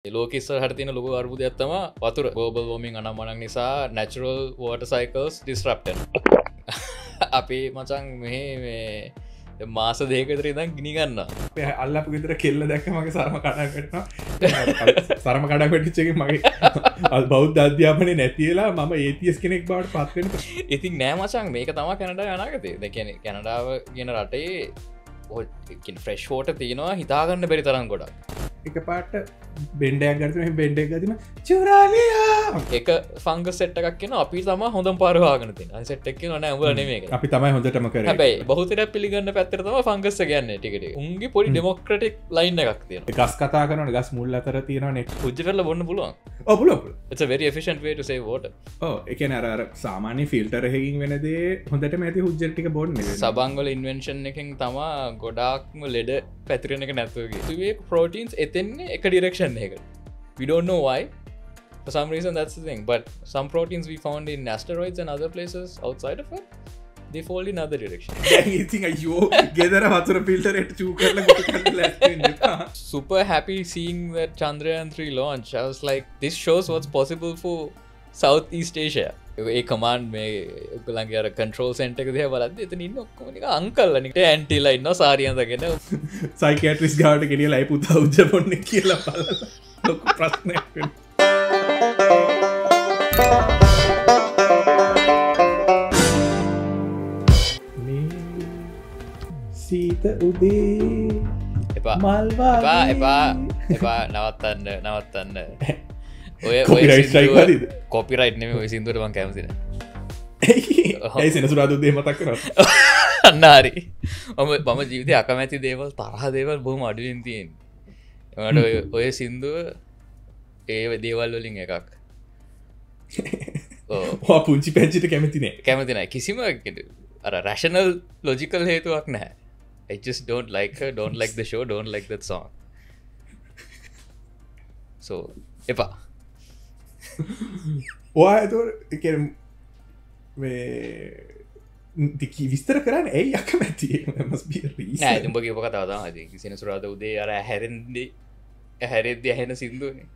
ලෝකෙස්සර හටතින ලොක අර්බුද ඇත්තම වතුර ගෝබල් වෝමින් අනම්මනක් නිසා නැචරල් වෝට සයිකල්ස් ඩිස්රප්ට අපි මචන් මේ මාස දේකතර දම් ගිනිගන්න අල්ලපු ගෙතර කෙල්ල දැක්ක මගේ සරම කඩකට සරම කඩක් වැටිච්චක මගේ අල් බෞද්ධ අධ්‍යාපනය නැතිලා මම ඒතිස් කෙනෙක් බවට පත්වෙන ඉතින් නෑ මචන් මේක තම කැනඩ යනාගතේ දැකැන කැනඩාව ගෙන රටේ ෆ්‍රෙශ් ෝට තියෙනවා හිතාගන්න බැරි තරම් ගොඩක් එක පාට බෙන්ඩයක් ගරතුම බෙන්ඩක් ගතිම චුරාලයා එක ෆංග සෙට්ටක් කියන අපි තම හොඳ පාරවාගන තින සෙට්ක් න නේ අපි තමයි හොඳටම කර හැබයි බහතර පිළිගන්න පැත්තරතම ෆංගස්ස ගන්න ටිකට උන්ගේ පොඩි ඩෙමොක්‍රටික් ලයින්න එකක් තියෙන ගස් කතා කරන ගස් මුල් අතර තියෙන නෙක් පුජ කරල බොන්න පුළුවන් ඔපුල very efficient way to save water එක නර සාමාන්‍ය ෆිල්ටර හැකින් වෙනදේ හොඳට ඇති හුජ්ජටික බොන්න සබංගල ඉන්වෙන්ෂන් එකින් තමා ගොඩාක්ම ලෙඩ පැතිරෙන එක නැතුවගේ ප්‍රෝටීන්ස් එතෙන්නේ එක ඩිරෙක්ෂන් එක we don't know why for some reason that's the thing but some proteins we found in asteroids and other places outside of it they fall in other direction ඉතින් අයියෝ ගෙදර වතුර ෆිල්ටර් එක චූ කරලා ගොඩ කරලා ලැස්තින්නේ super happy seeing that Chandrayaan 3 launch I was like this shows what's possible for Southeast Asia A command මේ ඔයගලන්ගේ අර කන්ට්‍රෝල් සෙන්ටර් එක දිහා බලද්දි එතන ඉන්න ඔක්කොම නිකන් අංකල්ලා නිකන් ඇන්ටිලා ඉන්නවා සාරියන්දගෙන සයිකියාට්‍රිස්ට් ගාවට ගෙනියලා අය පුතා උජ්ජ පොන්නේ කියලා බලලා ලොකු ප්‍රශ්නයක් වෙනවා සීත උදේ එපා නවත්තන්න ඔය කොපිරයිට් නෙම ඔය සිදුවරවන් කැමතින ඇයි සෙනසුරාදුදේ මතක් කර අන්නාරි මම ජීවිතය අකමැති දේවල් තරහ දේවල් බොහම අඩුවෙන් තියෙන් එමට ඔය සින්දුව ඒ දේවල් වලින් එකක් පුංචි පැච්චිට කැමතිනේ කැමතිනයි කිසිම අර රැෂනල් ලොජිකල් හේතුවක් නැහැ I just don't like her, don't like the show, don't like that song. So, එපා. ඔයා එතකොට මේ දිකි විස්තර කරන්න ඇයි අකමැති must be a reason. නෑ උඹ කියපු කතාව තමයි. සෙනසුරාදා උදේ අර හැරෙද්දී ඇහෙන සින්දුවනේ.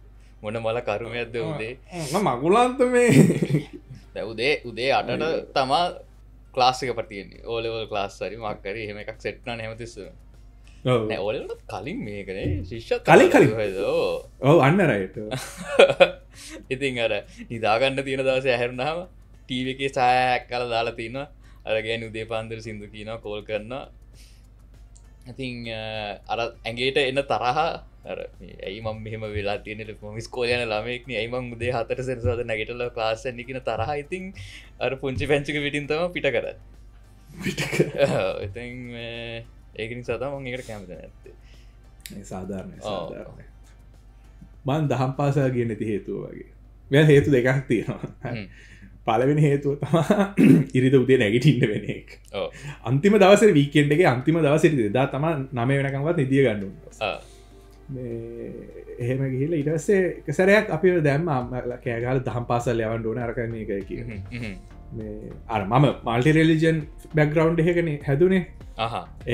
මොන මල කරුමයක්ද උදේ. මගුලන්ත මේ. දැන් උදේ 8ට තමා ක්ලාස් එක පටියන්නේ ඕලෙවල් ක්ලාස් හරි මොකක් හරි එහෙම එකක් සෙට් කරන්න හැමතිස්සෙම නෑ ඕලෙවලට කලින් මේකනේ ශිෂ්‍යත් කලින් ඔව් අන්න රයිට් ඉතින් අර නිදාගන්න තියෙන දවසේ ඇහැරුණාම ටීවී එකේ සායක් කාලා දාලා තිනවා අර ගෑනු උදේ පාන්දර සින්දු කියනවා කෝල් කරනවා ඉතින් අර ඇඟේට එන තරහ අර ඇයි මම මෙහෙම වෙලා තියෙන්නේ මම ඉස්කෝලේ යන ළමෙක් නේ ඇයි මම උදේ 4ට සෙනසුරාදා නැගිටලා ක්ලාස් යන්නේ කියන තරහ ඉතින් අර පුංචි පැංචික පිටින් තමයි පිට කරන්නේ ඉතින් ඒක නිසා තමයි මම ඒකට කැමති නැත්තේ ඒ සාධාරණයි මම දහම් පාසල් ගියේ නැති හේතුව වගේ මෙයා හේතු දෙකක් තියෙනවා පළවෙනි හේතුව තමයි ඉරිද උදේ නැගිටින්න වෙන එක අන්තිම දවසේ වීකෙන්ඩ් එකේ අන්තිම දවසේ එදා තමයි 9 වෙනකම්වත් නිදිය ගන්න ඕනේ එහෙම ගිහිල්ලා ඊට පස්සේ එක සැරයක් අපි දැම්ම කෑගහලා දහම් පාසල් යවන්න ඕනේ අරක මේක කියලා මේ අර මම මල්ටි රිලිජන් බෑග්ග්‍රවුන්ඩ් එකකනේ හැදුනේ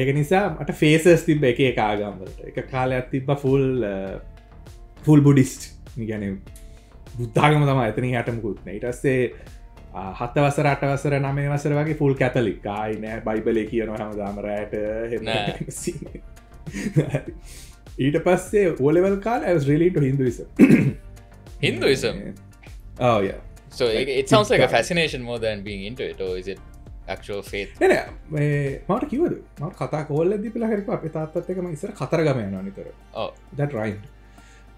ඒක නිසා මට ෆේසස් තිබ්බ එක එක ආගම් වලට එක කාලයක් තිබ්බා ෆුල් බුද්දිස්ට් කියන්නේ බුද්ධාගම තමයි එතනින් යට මුකුත් නෑ ඊට පස්සේ 7 වසර 8 වසර 9 වසර වගේ ෆුල් කැතලික් ආයි නෑ බයිබලේ කියනවා හැමදාම රැට එහෙම ඊට පස්සේ O-level කාලේ I was really into Hinduism. Hinduism? Oh yeah. So it sounds like a fascination more than being into it, or is it actual faith? නෑ මට කිව්වද මම කතා කෝල් එකදී පිළා හරිපා අපේ තාත්තත් එක්ක මම ඉස්සර කතරගම යනවා නිතර. Oh. That right.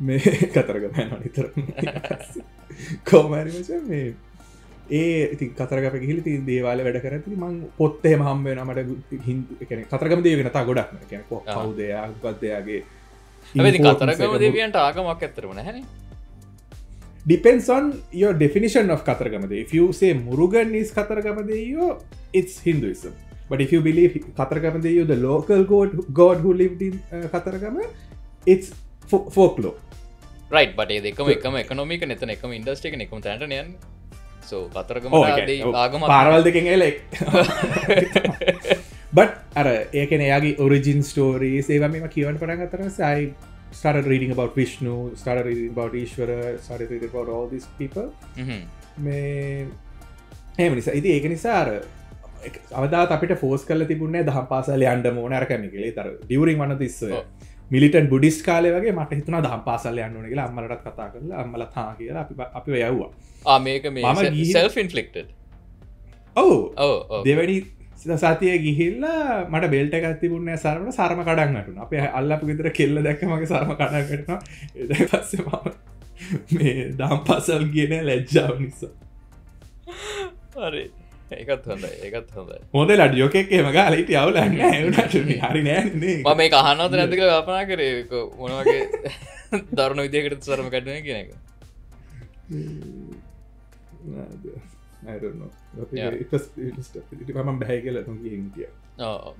මේ කතරගම යනවා නිතර. කොහමරි මේ ඉතින් කතරගම ගිහිල්ලා ඉතින් දේවාලේ වැඩ කරද්දී මම පොත් එහෙම හම්බ වෙනවා මට හින්දු ඒ කියන්නේ කතරගම දේවියන තා ගොඩක් නෑ කියන්නේ කවුද එයා මොකක්ද එයාගේ හැබැයි කතරගම දෙවියන්ට ආගමක් ඇත්තටම නැහැනේ depends on your definition of Kataragama Devi. If you say Murugan is Kataragama Devi, it's Hinduism. But if you believe Kataragama Devi, the local god who lived in Kataragama, it's folklore. Right, but ekam economic and ekam industry and ekam thanata niyanne. So Kataragama Devi agama පාරවල් දෙකෙන් එල but අර ඒ කියන්නේ එයාගේ origin stories ඒවා මේවා කියවන්න පටන් ගත්තාම I started reading about Vishnu, started reading about Ishvara, started reading about all these people. මේ එහෙම නිසා ඉතින් ඒක නිසා අර අවදාත් අපිට ෆෝස් කරලා තිබුණේ දහම් පාසල යන්න ඕන අර කන්නේ කියලා. ඒතර ඩියුරින් one of this මිලිටන්ට් බුද්දිස්ට් කාලේ වගේ මට හිතුණා දහම් පාසල යන්න ඕන කියලා අම්මලටත් කතා කරලා අම්මලා තා කියලා අපිව යවුවා. මේක මේ self inflicted. ඔව් දෙවැනි සතිය ගිහිල්ලා මට බෙල්ට එකක් තිබුණේ සරමට සරම කඩන් වැටුණා. අපේ අල්ලපු ගෙදර කෙල්ල දැක්ක මගේ සරම කඩන් වැටුණා. ඊට පස්සේ මම මේ දහම් පාසල් ගියේ නෑ ලැජ්ජාව නිසා. හරි. ඒකත් හොඳයි. හොඳ ලඩියෝ එකක් එහෙම ගාලා හිටිය අවුලක් නෑ උනාට මේ හරි නෑනේ නේ. මම මේක අහනවද නැද්ද කියලා කල්පනා කරේ. ඒක මොන වගේ දරුණු විදියකට සරම කඩන්නේ කියන එක. I don't know. It was මම බෑ කියලා තුන් ගිහින් ගියා.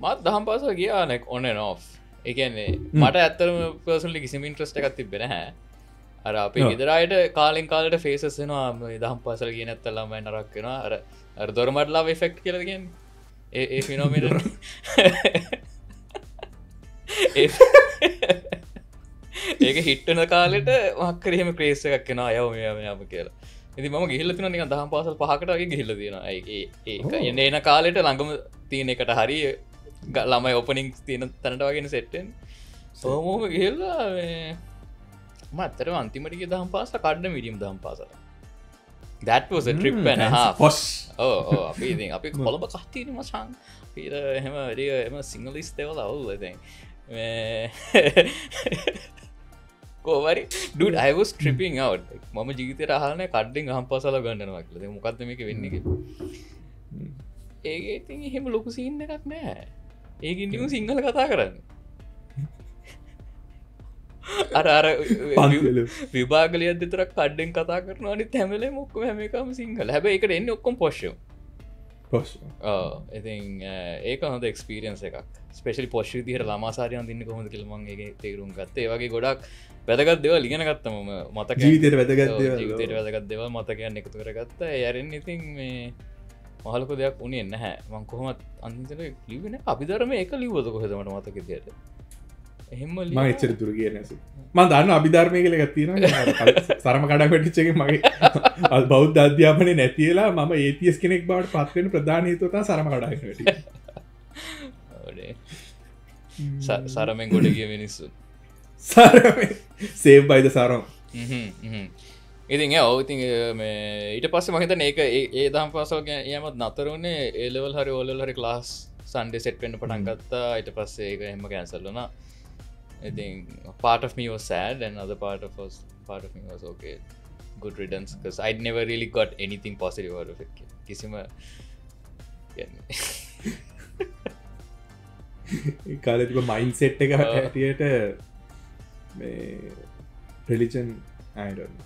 මත් දහම් පාසල ගියා like on and off. ඒ කියන්නේ මට ඇත්තටම personally කිසිම interest එකක් තිබ්බේ නැහැ. අර අපේ ගෙදර අයට කාලෙන් කාලට faces එනවා මේ දහම් පාසල ගියේ නැත්තම් ළමයි නරක වෙනවා. අර දොරමඩ love effect කියලා කියන්නේ. ඒ phenomenon. ඒක hit වෙන කාලෙට මොකක් හරි එහෙම craze එකක් එනවා යව කියලා. ඉතින් මම ගිහිල්ලා තියෙනවා නිකන් දහම් පාසල් 5කට වගේ ගිහිල්ලා තියෙනවා. ඒක එන කාලෙට ළඟම තියෙන එකට හරි ළමයි ඕපනින්ග්ස් තියෙන තැනට වගේ සෙට් වෙන්නේ. ඔහොම ගිහිල්ලා මේ මම අතරම අන්තිමට ගිය දහම් පාසල කඩන මීඩියම් දහම් පාසල. That was a trip and a half. අපි ඉතින් අපි කොළඹ කට්ටියනේ මචං. අපිට එහෙම සිංගලිස් දේවල් අවුල් ඉතින්. කොවරි dude I was tripping out. මම ජීවිතේට අහන්නේ කඩෙන් අහම් පාසල ගන්නනවා කියලා. දැන් මොකද්ද මේක වෙන්නේ කියලා. ඒකේ ඉතින් එහෙම ලොකු සීන් එකක් නෑ. ඒකින් නිකන් සිංහල කතා කරන්නේ. අර විභාගලියක් විතරක් කඩෙන් කතා කරනවා අනිත් හැම වෙලේම ඔක්කොම හැම එකම සිංහල. හැබැයි ඒකට එන්නේ ඔක්කොම පොෂ්. ඉතින් ඒක හොඳ එක්ස්පීරියන්ස් එකක්. ස්පෙෂලි පොෂ් විදිහට ළමාසාරිය අඳින්නේ කොහොමද කියලා මම ඒකේ තේරුම් ගත්තා. ඒ වගේ ගොඩක් වැදගත් දේවල් ඉගෙන ගත්තා මම. මතක ජීවිතේට වැදගත් දේවල් මතකයන් එකතු කරගත්තා. ඒ ඇරෙන් ඉතින් මේ මහලොකු දෙයක් උනේ නැහැ. මම කොහොමත් අන්තිමට ලිව්වේ නැහැ. අභිධර්මයේ එක ලිව්වද කොහෙද මට මතක විදියට. එහෙම මම එච්චර දුර ගියේ නැහැ. මම දන්නවා අභිධර්මයේ කියලා එකක් තියෙනවා. සරම කඩක් වැටිච්ච එකේ මගේ බෞද්ධ අධ්‍යාපනයේ නැති වෙලා මම ඒතියස් කෙනෙක් බවට පත් වෙන ප්‍රධාන හේතුව තමයි සරම කඩක් වැටිච්ච. සරමෙන් ගොඩ ගිය මිනිස්සු. සරමෙන් save by the saram. ඉතින් ඉතින් මේ ඊට පස්සේ මම හිතන්නේ ඒක ඒ දහම් පාසල් යෑමත් නතර වුණේ A level හරි O level හරි class Sunday set වෙන්න පටන් ගත්තා. ඊට පස්සේ ඒක එහෙම cancel වුණා. I think part of me was sad and other part of me was okay. Good riddance because I'd never really got anything positive out of it. කිසිම ඒ කාලේ තිබ්බ mindset එක හැටියට මේ religion I don't know.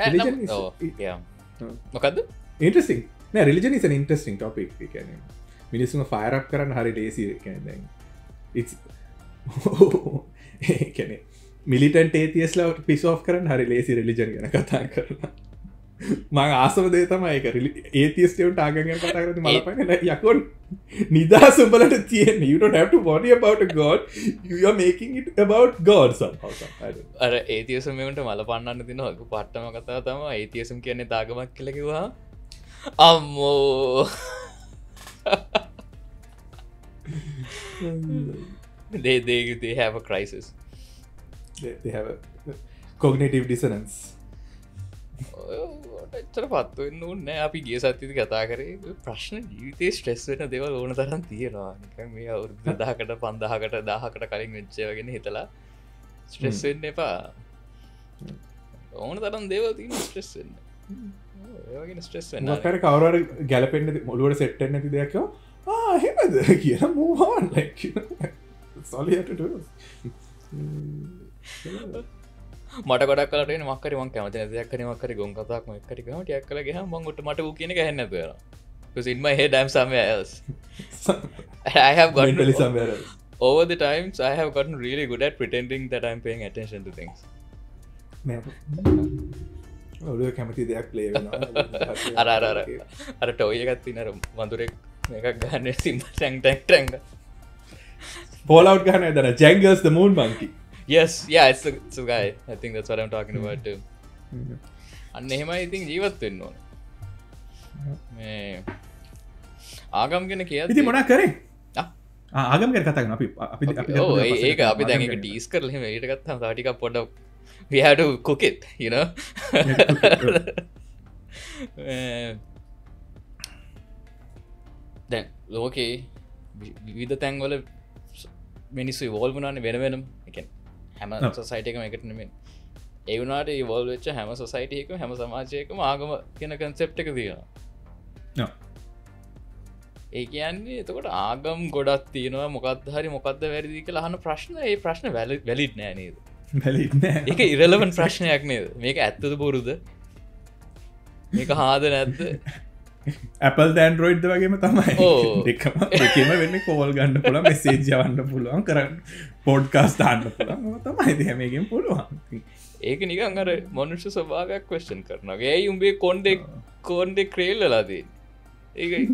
Religion is මොකද්ද? Interesting. නෑ religion is an interesting topic. ඒ කියන්නේ මිනිස්සුන්ව fire up කරන්න හරි ලේසි. ඒ කියන්නේ දැන් it's ඒ කියන්නේ militant atheist ලා piss off කරන්න හරි ලේසි religion ගැන කතා කරලා. මම ආසම දේ තමයි ඒක atheist උන්ට ආගම් ගැන කතා කරද්දී මල පන්නේ යකෝ නිදාස උඹලට තියෙන්නේ. You don't have to worry about a god. You are making it about God somehow. අර atheism වලට මල පන්නන්න දිනවා. ඒක පට්ටම කතාව තමයි atheism කියන්නේ තාගමක් කියලා කිව්වා. අම්මෝ they have a crisis. They have a cognitive dissonance. එච්චර පත්තු වෙන්න ඕනේ නැහැ. අපි ගිය සතියේදී කතා කරේ ප්‍රශ්න ජීවිතේ ස්ට්‍රෙස් වෙන දේවල් ඕන තරම් තියෙනවා. නිකන් මේ අවුරුදු 1000කට 5000කට 1000කට කලින් වෙච්ච ඒවා ගැන හිතලා ස්ට්‍රෙස් වෙන්න එපා. ඕන තරම් දේවල් තියෙනවා ස්ට්‍රෙස් වෙන්න. ඒ වගේ ස්ට්‍රෙස් වෙන්න. මොකක්ද කවුරු හරි ගැලපෙන්න ඔළුවට සෙට් වෙන්න නැති දෙයක් එහෙමද කියලා move on like that's all you have to do. මට ගොඩක් කලට එන්නේ මක් හරි මං කැමති නැති දෙයක් හරි මක් හරි ගොන් කතාවක් මොකක් හරි ගහම ටිකක් කළා ගියාම මං උට මට ඌ කියන එක ඇහෙන්නේ නැතුව යනවා. Because in my head I'm somewhere else. I have gotten mentally somewhere else. Over the times I have gotten really good at pretending that I'm paying attention to things. ඔළුව කැමති දෙයක් ප්ලේ වෙනවා. අර ටොයි එකක් තියෙන අර වඳුරෙක් මේකක් ගන්න සිම්බල් ටැං ටැං ටැං Fallout ගහන දර Jangles the Moon Monkey. yes yeah it's a guy I think that's what I'm talking about too. අන්න එහෙමයි ඉතින් ජීවත් වෙන්න ඕන. මේ ආගම් ගැන කියද්දි ඉතින් මොනා කරේ? ආගම් ගැන කතා කරනවා අපි ඒක අපි දැන් ඒක ටීස් කරලා එහෙම ඊට ගත්තාම තව ටිකක් පොඩ්ඩක් we have to cook it you know. දැන් ලෝකේ විවිධ තැන්වල මිනිස්සු ඉවෝල්ව් වුණානේ වෙන වෙනම. ඒ කියන්නේ හැම සොසයිටි එකම එකට නෙමෙයි. ඒ වුණාට ඉවෝල්ව් වෙච්ච හැම සොසයිටි එකම හැම සමාජයකම ආගම කියන කන්සෙප්ට් එක තියෙනවා. ඒ කියන්නේ එතකොට ආගම් ගොඩක් තියෙනවා මොකක්ද හරි මොකක්ද වැරදි කියලා අහන ප්‍රශ්න ඒ ප්‍රශ්න වැලිඩ් නෑ නේද? වැලිඩ් නෑ. ඒක ඉරෙලෙවන්ට් ප්‍රශ්නයක් නේද? මේක ඇත්තද බොරුද? මේක හාද නැද්ද? Apple Android ද වගේම තමයි. දෙකම වෙන්නේ කෝල් ගන්න පුළුවන්, මෙසේජ් යවන්න පුළුවන්, කරන්න පොඩ්කාස්ට් අහන්න පුළුවන්. තමයි ඉතින් මේකෙන් පුළුවන්. ඒක නිකන් අර මනුෂ්‍ය ස්වභාවයක් ක්වෙස්චන් කරනවා. ඒයි උඹේ කොණ්ඩේ ක්‍රේල් වෙලා තියෙන්නේ. ඒකයි.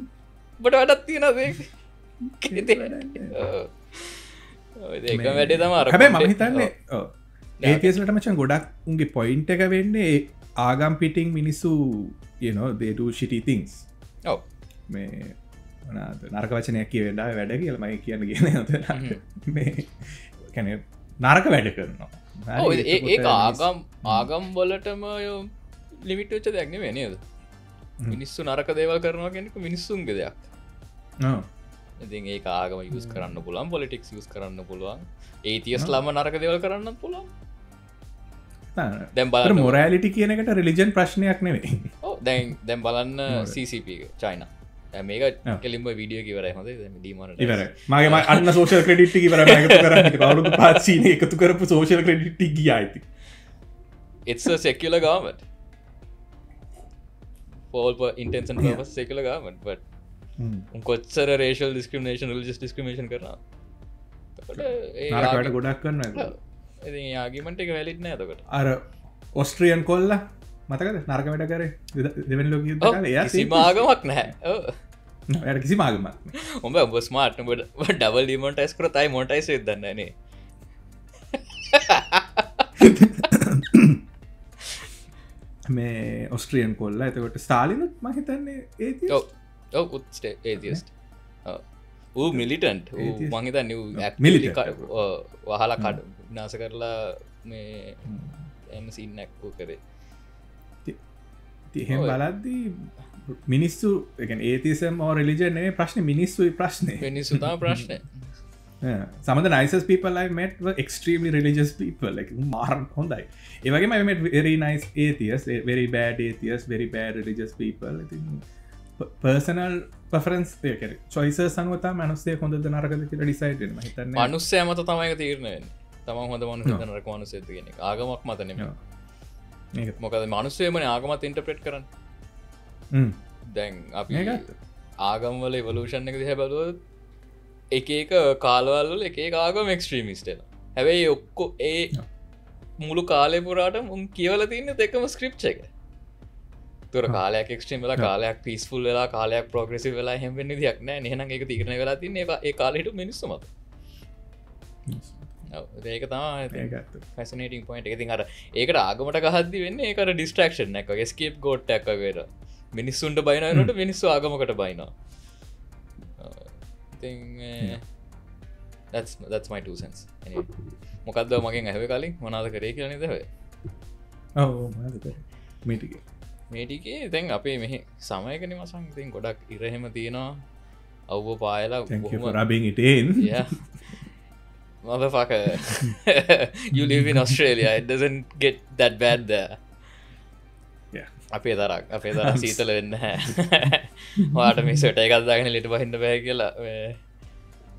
ඔබට වැඩක් තියෙනවද ඒක? ඒක වැඩේ තමයි අර. හැබැයි මම හිතන්නේ ඒතිස් වලට මචං ගොඩක් උන්ගේ පොයින්ට් එක වෙන්නේ ආගම් පිටින් මිනිස්සු you know they do shitty things. ඔව්. මේ මොනවාද නරක වචනයක් කියවෙන්න ආවේ වැඩ කියලා මම කියන්නේ මේ කියන්නේ නරක වැඩ කරනවා. ඔව් ඒක ආගම් වලටම ලිමිට් වෙච්ච දෙයක් නෙවෙයි නේද? මිනිස්සු නරක දේවල් කරනවා කියන්නේ මිනිස්සුන්ගේ දෙයක්. ඉතින් ඒක ආගම යූස් කරන්න පුළුවන්, පොලිටික්ස් යූස් කරන්න පුළුවන්, ඒතියස් ළම නරක දේවල් කරන්නත් පුළුවන්. දැන් බලන්න මොරැලිටි කියන එකට රිලිජන් ප්‍රශ්නයක් නෙවෙයි. ඔව් දැන් බලන්න CCP එක චයිනා. දැන් මේක කෙලින්ම වීඩියෝ එක ඉවරයි හොඳයි. දැන් ඩිමොනටයිස් ඉවරයි. මගේ අන්න සෝෂල් ක්‍රෙඩිට් එක ඉවරයි මම එකතු කරන්නේ. අවුරුදු 5 සීනේ එකතු කරපු සෝෂල් ක්‍රෙඩිට් එක ගියා ඉතින්. It's a secular government. For all intents and purposes secular government, but කොච්චර racial discrimination, religious discrimination කරනවා. නරකට ගොඩක් කරනවා. ඉතින් ඒ ආගියුමන්ට් එක වැලිඩ් නෑ එතකොට. අර ඔස්ට්‍රියන් කොල්ලා මතකද නරක වැඩ කරේ දෙවෙනි ලෝක යුද්ධ කාලේ එයා කිසිම ආගමක් නැහැ. ඔව්. එයාට කිසිම ආගමක් නෑ. උඹ ස්මාර්ට් උඹ ඩබල් ඩිමොනටයිස් කරත් ආයි මොනටයිස් වෙද්ද දන්නේ නේ. මේ ඔස්ට්‍රියන් කොල්ලා එතකොට ස්ටාලිනුත් මම හිතන්නේ ඒතියස්. ඔව් ඒතියස්ට්. ඌ මිලිටන්ට් මං හිතන්නේ ඌ ඇක්ටිව්ලි වහලා කඩ විනාශ කරලා මේ එම සීන් එකක් ඌ කරේ. එහෙම බලද්දී මිනිස්සු ඒ කියන්නේ ඒතිසම් or religion නෙවෙයි ප්‍රශ්නේ මිනිස්සුයි ප්‍රශ්නේ. මිනිස්සු තමයි ප්‍රශ්නේ. Some of the nicest people I met were extremely religious people. Like මාරන් හොඳයි. ඒ වගේම I met very nice atheists, very bad atheists, very bad religious people. I think personal preference choices අනුව තමයි මිනිස්සු හොඳද නරකද කියලා ඩිසයිඩ් වෙනවා. මම හිතන්නේ මිනිස්සයා මත තමයි ඒක තීරණය වෙන්නේ. තමන් හොඳ මිනිස්සුද නරක මිනිස්සුද කියන එක. ආගමක් මත නෙමෙයි. මේක මොකද මිනිස්සුයමනේ ආගමත් ඉන්ටර්ප්‍රෙට් කරන්නේ. දැන් අපි ආගම් වල ඉවොලුෂන් එක දිහා බලුවොත් එක එක කාලවල වල එක එක ආගම එක්ස්ට්‍රීමිස්ට් වෙනවා. හැබැයි ඔක්කොම ඒ මුළු කාලේ පුරාටම උන් කියවලා තින්නේ එකම ස්ක්‍රිප්ට් එක. තොර කාලයක් එක්ස්ට්‍රීම් වෙලා කාලයක් පීස්ෆුල් වෙලා කාලයක් ප්‍රෝග්‍රෙසිව් වෙලා එහෙම වෙන්න විදියක් නැහැ. එහෙනම් ඒක තීරණය වෙලා තින්නේ ඒ කාලේ හිටපු මිනිස්සු මත. ඔව් ඒක තමයි ෆැසිනේටිං පොයින්ට් එක. ඉතින් අර ඒකට ආගමට ගහද්දි වෙන්නේ ඒක අර ඩිස්ට්‍රැක්ෂන් එකක් වගේ ස්කේප් ගෝට් එකක් වගේ. මිනිස්සුන්ට බයිනවා වෙනකොට මිනිස්සු ආගමකට බයිනවා. ඉතින් that's my 2 cents. Anyway මොකද්ද මගෙන් ඇහුවේ කලින් මොනවද කරේ කියලා නේද ඇහුවේ? ඔව් මොනවද කරේ? මේ ටිකේ දැන් අපේ මෙහි සමයකනේ මසන් ඉතින් ගොඩක් ඉර එහෙම තියෙනවා. අවුව පායලා thank you for rubbing it in. Yeah. Motherfucker. You live in Australia. It doesn't get that bad there. Yeah. අපේ තරක් සීතල වෙන්න නැහැ. ඔයාට මේ ස්වෙටර් එකක් දාගෙන එළියට බහින්න බෑ කියලා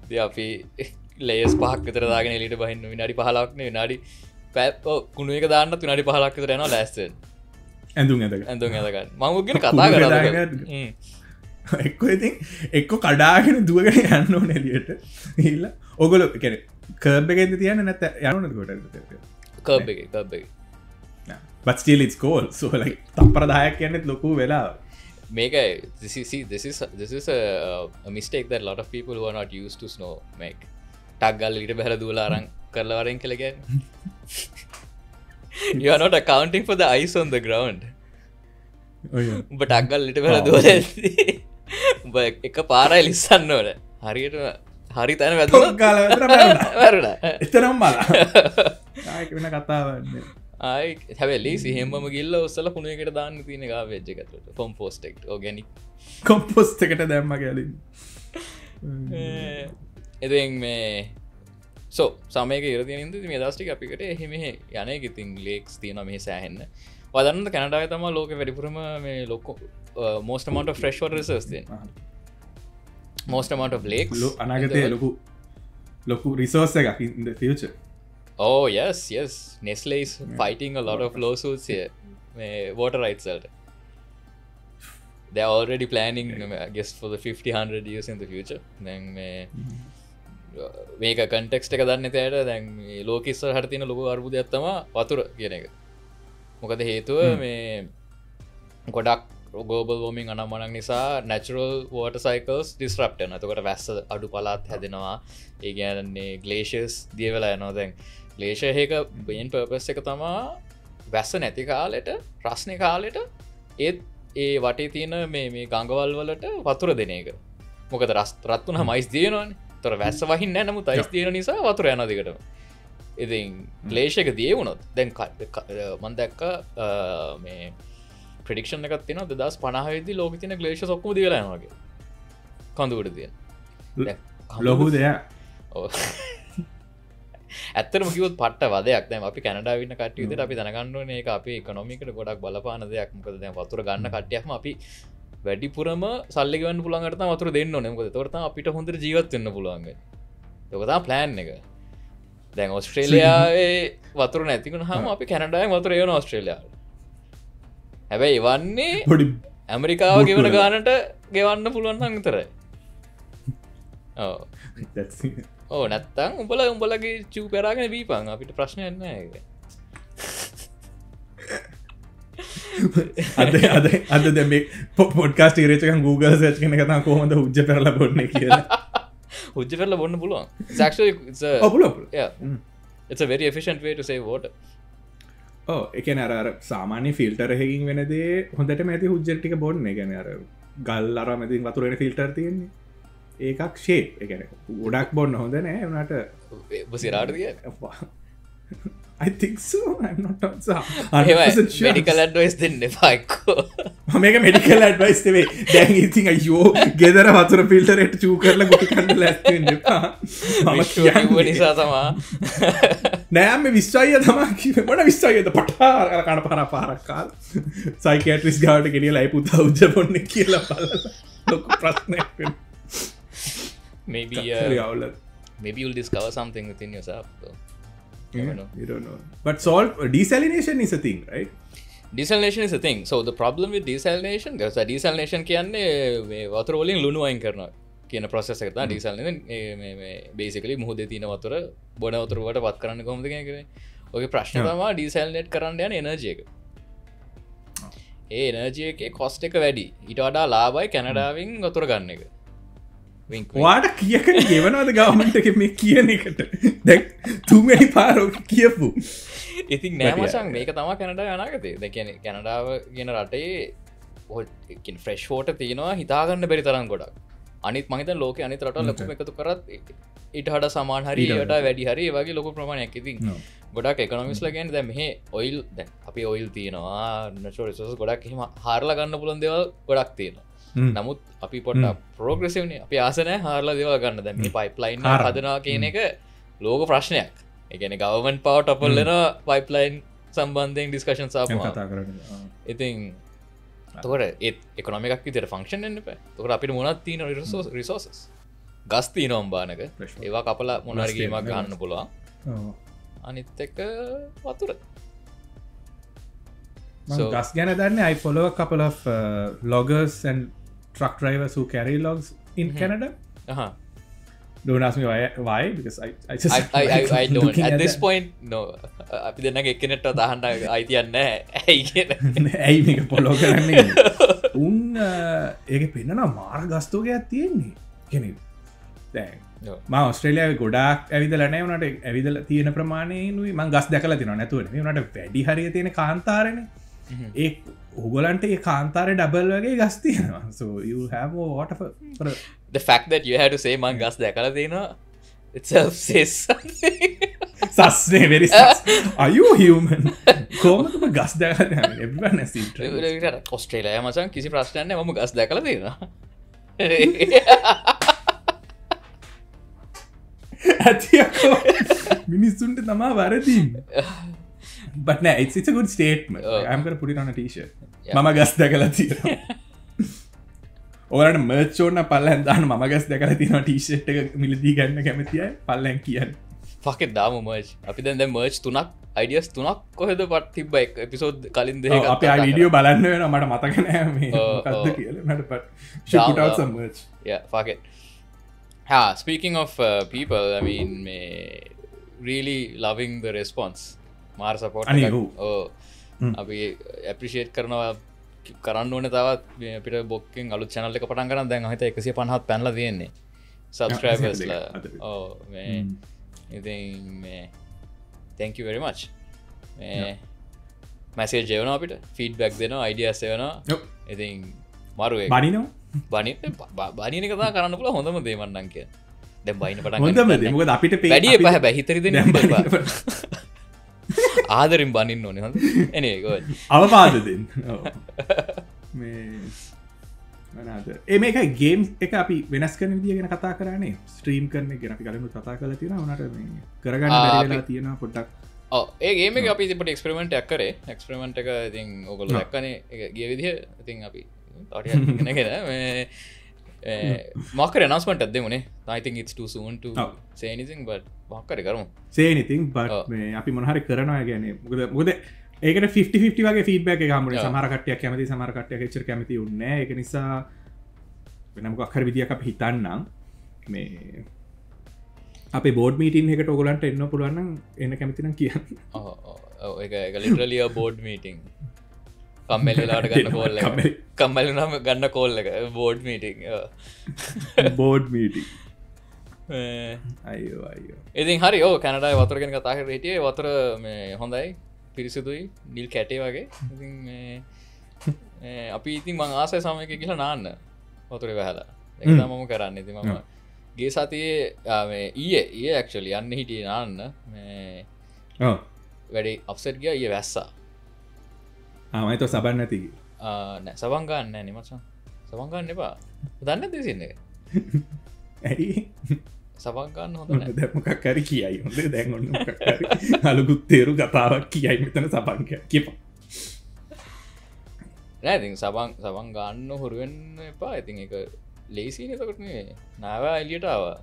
ඉතින් අපි ලේයර්ස් 5ක් විතර දාගෙන එළියට බහින්න විනාඩි 15ක් නේ විනාඩි කුණු එක දාන්නත් විනාඩි 15ක් විතර යනවා ලෑස්ති වෙන්න. ඇඳුම් ඇඳගන්න මම ඔක්ගෙන කතා කරා. එක්ක කඩාගෙන දුවගෙන යන්න ඕන එළියට. ගිහිල්ලා ඔයගොල්ලෝ කියන්නේ කර්බ් එකෙන්ද තියන්නේ නැත්නම් යනවද කොටද? කර්බ් එකේ. But still it's cold. So like තප්පර 10ක් යන්නත් ලොකු වෙලාවක්. මේක this is a mistake that a lot of people who are not used to snow make. ටක්ගල් ඊට බැහල දූලා අරං කරලවරෙන් කළගැන් you are not accounting for the ice on the ground උඹ ටක්ගල් ඊට බැහල දූල උඹ එක පාරයි ලිස්සන්න ඕන හරියට හරි තැන වැරුණ එතනම් බලා වෙන කතාවන්න ආයි හැබැලි සිහෙම්ම ගිල්ල ඔස්සල පුුණුවකට දාන්න තියන ගා වෙච්ජකතුට කොම් පෝස්ටෙක්් ඕගැනි කොම්පොස්ට එකට දැම්ම ගැලින් එදෙන් මේ සෝ සමයක ඉරතියනින්ද මේ දස්ටික අපිකට එහෙම යන ඉතින් ලේක්ස් තියන මේ සෑහෙන්න වදන්න කැනඩාව තම ලෝක වැඩිපුරම මේ ලොක්කො මෝස්ට මට ෆ්‍රෙශ්වර් රසස්තිය most amount of lakes අනාගතය ලොකු රිසෝර්ස එකක් in the future. Oh yes Nestle is fighting a lot of lawsuits here water rights they are already planning I guess for the 50-100 years in the future then මේක context එක දන්න තෑට දැන් ලෝකෙස්සර හට තියෙන ලොකු අර්බුදයක් තමා වතුර කියන එක මොකද හේතුව මේ ගොඩක් ගෝබල් වෝමින් අනම්මනක් නිසා natural water cycles disrupt වෙනවා. එතකොට වැස්ස අඩු පළාත් හැදෙනවා. ඒ කියන්නේ glaciers දිය වෙලා යනවා. දැන් glacier එක main purpose එක තමයි වැස්ස නැති කාලෙට රස්නේ කාලෙට ඒ වටේ තියෙන මේ ගංගවල් වලට වතුර දෙන එක. මොකද රත් වුණාම අයිස් දියනවනේ. ඒතර වැස්ස වහින්නේ නැහැ නමුත් අයිස් දියන නිසා වතුර යනවා දිගටම. ඉතින් glacier එක දිය වුණොත් දැන් මම දැක්ක මේ ප්‍රඩික්ෂන් එකත් තින දස් පනහවිදි ලෝක තින ගලේශ සොක්කම දියලනගේ කඳුවට තිය ලොහු දෙයක් ඇත්තර මකිවත් පට වදයක් දැම අපි කැනඩාවන්න කටයුද අපි දැනගන්නන ඒ අපි කොනොමිකට ගොඩක් බලපාන දෙයක් මොකද දැ වතුර ගන්න කටයක්ම අපි වැඩිපුරම සල්ලිගන්න පුළන්ගට වතුර දෙන්න නොනමකද තොරත අපිට හොඳර ජීවත්වන්න පුළුවන්ග යොකතා ප්ලෑන් එක දැන් ඔස්ට්‍රේලියාවේ වතුර නැතිකුණ හම අපි කැනඩාය වතුර යන ඔස්ට්‍රේලියාව හැබැයි වන්නේ පොඩි ඇමරිකාව ගෙවන ගානට ගෙවන්න පුළුවන් අංතරයි ඕ නැත්තං උඹල උඹලගේ චූ පෙරාගෙන බීපන් අපිට ප්‍රශ්නයන්න එක අද දැම පොඩ්කාස්ට රේචක Google සච් කන කතා කොහොඳ උජ්ජ පෙරල බොන්න කියලා උජ්ජ පෙරල බොන්න පුළුවන් it's a very efficient way to save water එක අර සාමාන්‍ය ෆිල්ටර් හකින් වෙනදේ හොඳට මැති හුජ්ජටික බොන්න ගැන අර ගල් අර මැතින් වතුරෙන ෆිල්ටර් තියෙන්නේ ඒකක් ශේ එකන ගොඩක් බොන්න හොඳ නෑ වනට සිරාට දිය මෙඩිකල් ඇඩ්වයිස් දෙන්න පාක්කෝ මේක මෙඩිකල් ඇඩ්වයිස් වේ දැන් ඉතින් අයෝ ගෙදර වතුර පිල්ටරට චූ කරල ගොටි කන්නල ඇත්වෙන්න නිසා තමා නෑම විශ්වාය තමා මට විශ්වායද පටා කන පර පාරක්කාල් සයිකටරිස් ගාට ගෙනිය ලයි පුතා උජ්ජ පොන්න කියලා පල ලොක ප්‍රශ්නයක් maybe you'll discover something within yourself though. You don't know. But desalination is a thing, right? Desalination is a thing. So the problem with desalination, there's a desalination කියන්නේ වතුර වලින් ලුණු අයින් කරනවා කියන process එක තමයි desalination. මේ basically මුහුදේ තියෙන වතුර බොන වතුර වලට වත් කරන්න කොහොමද කියන එක. ඔගේ ප්‍රශ්න තමයි desalinate කරන්න යන energy එක. ඒ energy එකේ cost එක වැඩි. ඊට වඩා ලාභයි කැනඩාවෙන් වතුර ගන්න එක. වාට කියකන ගෙවනවද ගවමට එක මේ කියන එකට දැක් තුමනි පාරෝක කියපු ඉතින් නෑමසං මේක තම කැනඩා යනාගතේ දැකන කැනඩාව ගෙන රටේ ෆ්‍රෙශ් ෝට තියෙනවා හිතාගන්න බැරි තරම් ගොඩක් අනිත් මහිත ලෝක අනිත රට ලොක එකතු කරත් ඉට හට සමාන් හරිට වැඩි හරි වගේ ලොක ප්‍රමාණයක් ඉතින් ගොඩක් එකනොමිස් ලගැන් දැ මේ ඔයිල් දැ අපි ඔයිල් තියෙනවා නචෝ ගොඩක් හෙම හාරලා ගන්න පුළන් දෙවල් ගොඩක් තියෙනවා නමුත් අපි පොට පෝග්‍රසිවන අපි ආසනෑ හාරලා දෙවල් ගන්න දැම පයිප්ලයින් හදනා කියන එක ලෝක ප්‍රශ්නයක් එකන ගවමන් පව ටපල්ලන පයිප්ලයින් සම්බන්ධයෙන් ඩිස්කශන් සාප ඉතින් තොට ඒත් එකොනොමික් විතර ෆංක්ෂන් එන්න පෑ තොට අපිට මොනත් තියන රිසෝසස් ගස්තිී නොම්බානක ඒවා කපලා මොනරගේමක් ගන්න පුළුවන් අනිත් එක වතුර ගස් ගැන දන්න I follow a couple of loggers and truck drivers who carry logs in Canada. Don't ask me why because I just I don't at this point no අපි දෙන්නගේ එක්කෙනෙක්ට අහන්න අයිතියක් නැහැ ඇයි කියන්නේ ඇයි මේක ෆලෝ කරන්නේ උන් ඒක පෙන්නනවා මාර ගස්තෝගයක් තියෙන්නේ කියන්නේ ම ඔස්ට්‍රේලිය ගොඩක් ඇවිදලනෑ වනට ඇවිදල තියෙන ප්‍රමාණයනුයි මං ගස් දැකල තින නැතුවන වනට වැඩි හරිය තියෙන කාන්තාරන ඒ ඔගලන්ට ඒ කාන්තාරය ඩබල් වගේ ගස්තියනවා so you have a lot of the fact that you had to say මං ගස් දැකලා තියෙනවා itself says something සස්නේ very sus are you human කොහොමද ගස් දැකලා everyone has seen ඔස්ට්‍රේලියාව මචං කිසි ප්‍රශ්නයක් නැහැ මම ගස් දැකලා තියෙනවා ඇතියකෝ මිනිස්සුන්ට තමා වරදින් but nah, it's a good statement. I'm gonna put it on a t-shirt. මම ගස් දැකලා තියෙනවා. ඔයාලට merch ඕන පල්ලෙන් දාන්න මම ගස් දැකලා තියෙනවා t-shirt එක මිලදී ගන්න කැමති අය පල්ලෙන් කියන්න. fuck it දාමු merch. අපි දැන් merch 3ක් ideas 3ක් කොහෙද වත් තිබ්බ එක episode කලින් දෙකක්. අපි ආ වීඩියෝ බලන්න වෙනවා මට මතක නෑ මේ මොකක්ද කියලා. මට but should put out some merch. Yeah, fuck it. Speaking of people, I mean really loving the response. මාර සපෝට් අපි ඇප්‍රිෂේට් කරනවා කරන්න ඕන තවත් පිට බොක්කින් අලුත් channel එක පටන් ගන්න දැන් හිත 150ක් පැනලා තියෙන්නේ subscribersලා ඉතින් මේ thank you very much message එවනවා අපිට feedback දෙනවා ideas එවනවා ඉතින් මාරු ඒක බනින එක තමයි කරන්න පුළුවන් හොඳම දේ මන් නම් කියන්නේ දැන් බයින පටන් ගන්න හොඳම දේ මොකද අපිට වැඩි එපා හැබැයි හිතරි දෙන්න එපා ආදරින් බනින්න ඕනේ හොඳ එනේ ගොඩ අවපාද දෙන්න මේක ගේම් එක අපි වෙනස් කරන විදිය ගැන කතා කරන්නේ ස්ට්‍රීම් කරන ගැන අපි කලින් කතා කරලා තියෙනවා උනට කරගන්න බැරි වෙලා තියෙනවා පොඩ්ඩක් ඒ ගේම් එක අපි ඉතින් පොඩි එක්ස්පෙරිමන්ට් එකක් කරේ එක්ස්පෙරිමන්ට් එක ඉතින් ඔයගොල්ලෝ දැක්කනේ ඒක ගිය විදිය ඉතින් අපි තාටියක් කෙනගෙන මේ මොකක්ද announcement එකක් දෙමුනේ I think it's too soon to say anything but මොකක්ද කරමු say anything but මේ අපි මොන හරි කරනවා කියන්නේ මොකද ඒකට 50-50 වගේ ෆීඩ්බැක් එක හම්බුනේ සමහර කට්ටියක් කැමති සමහර කට්ටියක් එච්චර කැමති වුන්නේ නැහැ ඒක නිසා වෙන මොකක් හරි විදියක් අපි හිතන්නම් මේ අපේ බෝඩ් මීටින් එකට ඔයගොල්ලන්ට එන්න පුළුවන් නම් එන්න කැමති නම් කියන්න ඔව් ඒක literally a board meeting කම්මැලිලාට ගන්න කෝල් එක කම්මැලි නම් ගන්න කෝල් එක බෝඩ් මීටින් බෝඩ් මීටින් ඉතින් හරි ඕ කැනඩාවේ වතුර ගැන කතා කරලා හිටියේ වතුර මේ හොඳයි පිරිසිදුයි නිල් කැටේ වගේ ඉතින් මේ අපි ඉතින් මං ආසයි සමයක ගිහලා නාන්න වතුරේ වැහලා ඒක තමයි මම කරන්නේ ඉතින් මම ගිය සතියේ මේ ඊයේ actually යන්න හිටියේ නාන්න මේ වැඩි අප්සෙට් ගියා ඊයේ වැස්සා මයිත සබන් නැති නෑ සබන් ගන්න නෑ නේ මචං සබන් ගන්න එපා දන්නේ නැද්ද ඉතින් එක ඇයි සබන් ගන්න හොඳ නෑ දැන් මොකක් හරි කියයි හොඳේ දැන් ඔන්න මොකක් හරි අලුත් තේරු කතාවක් කියයි මෙතන සබන් කියපන් නෑ ඉතින් සබන් ගන්න හුරු වෙන්න එපා ඉතින් ඒක ලේසිනේ එතකොට නෙවෙයි නාවා එළියට ආවා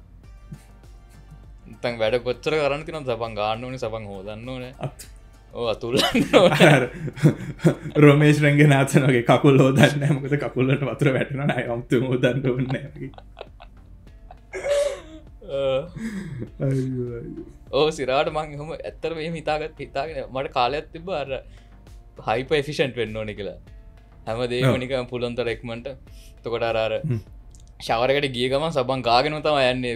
නැත්නම් වැඩ කොච්චර කරන්න තියෙනවද සබන් ගන්න ඕනේ සබන් හොදන්න ඕනේ අතුල්ලන්න රොමේෂ් රංගනාථනගේ කකුල් හොදන්න මොකද කකුල්ලට වතුර වැටෙනවා නෑ අමුතු හොදන්න ඕනේ ඕ සිරාට මං එහෙම ඇත්තට මෙහෙම හිතාගෙන මට කාලයක් තිබ්බ අර හයිපර් එෆිෂන්ට් වෙන්න ඕනේ කියලා හැමදේම නිකන් පුළුවන් තරම් ඉක්මනට එතකොට අර ෂවර් එකට ගිය ගමන් සබන් ගාගෙන තමයි යන්නේ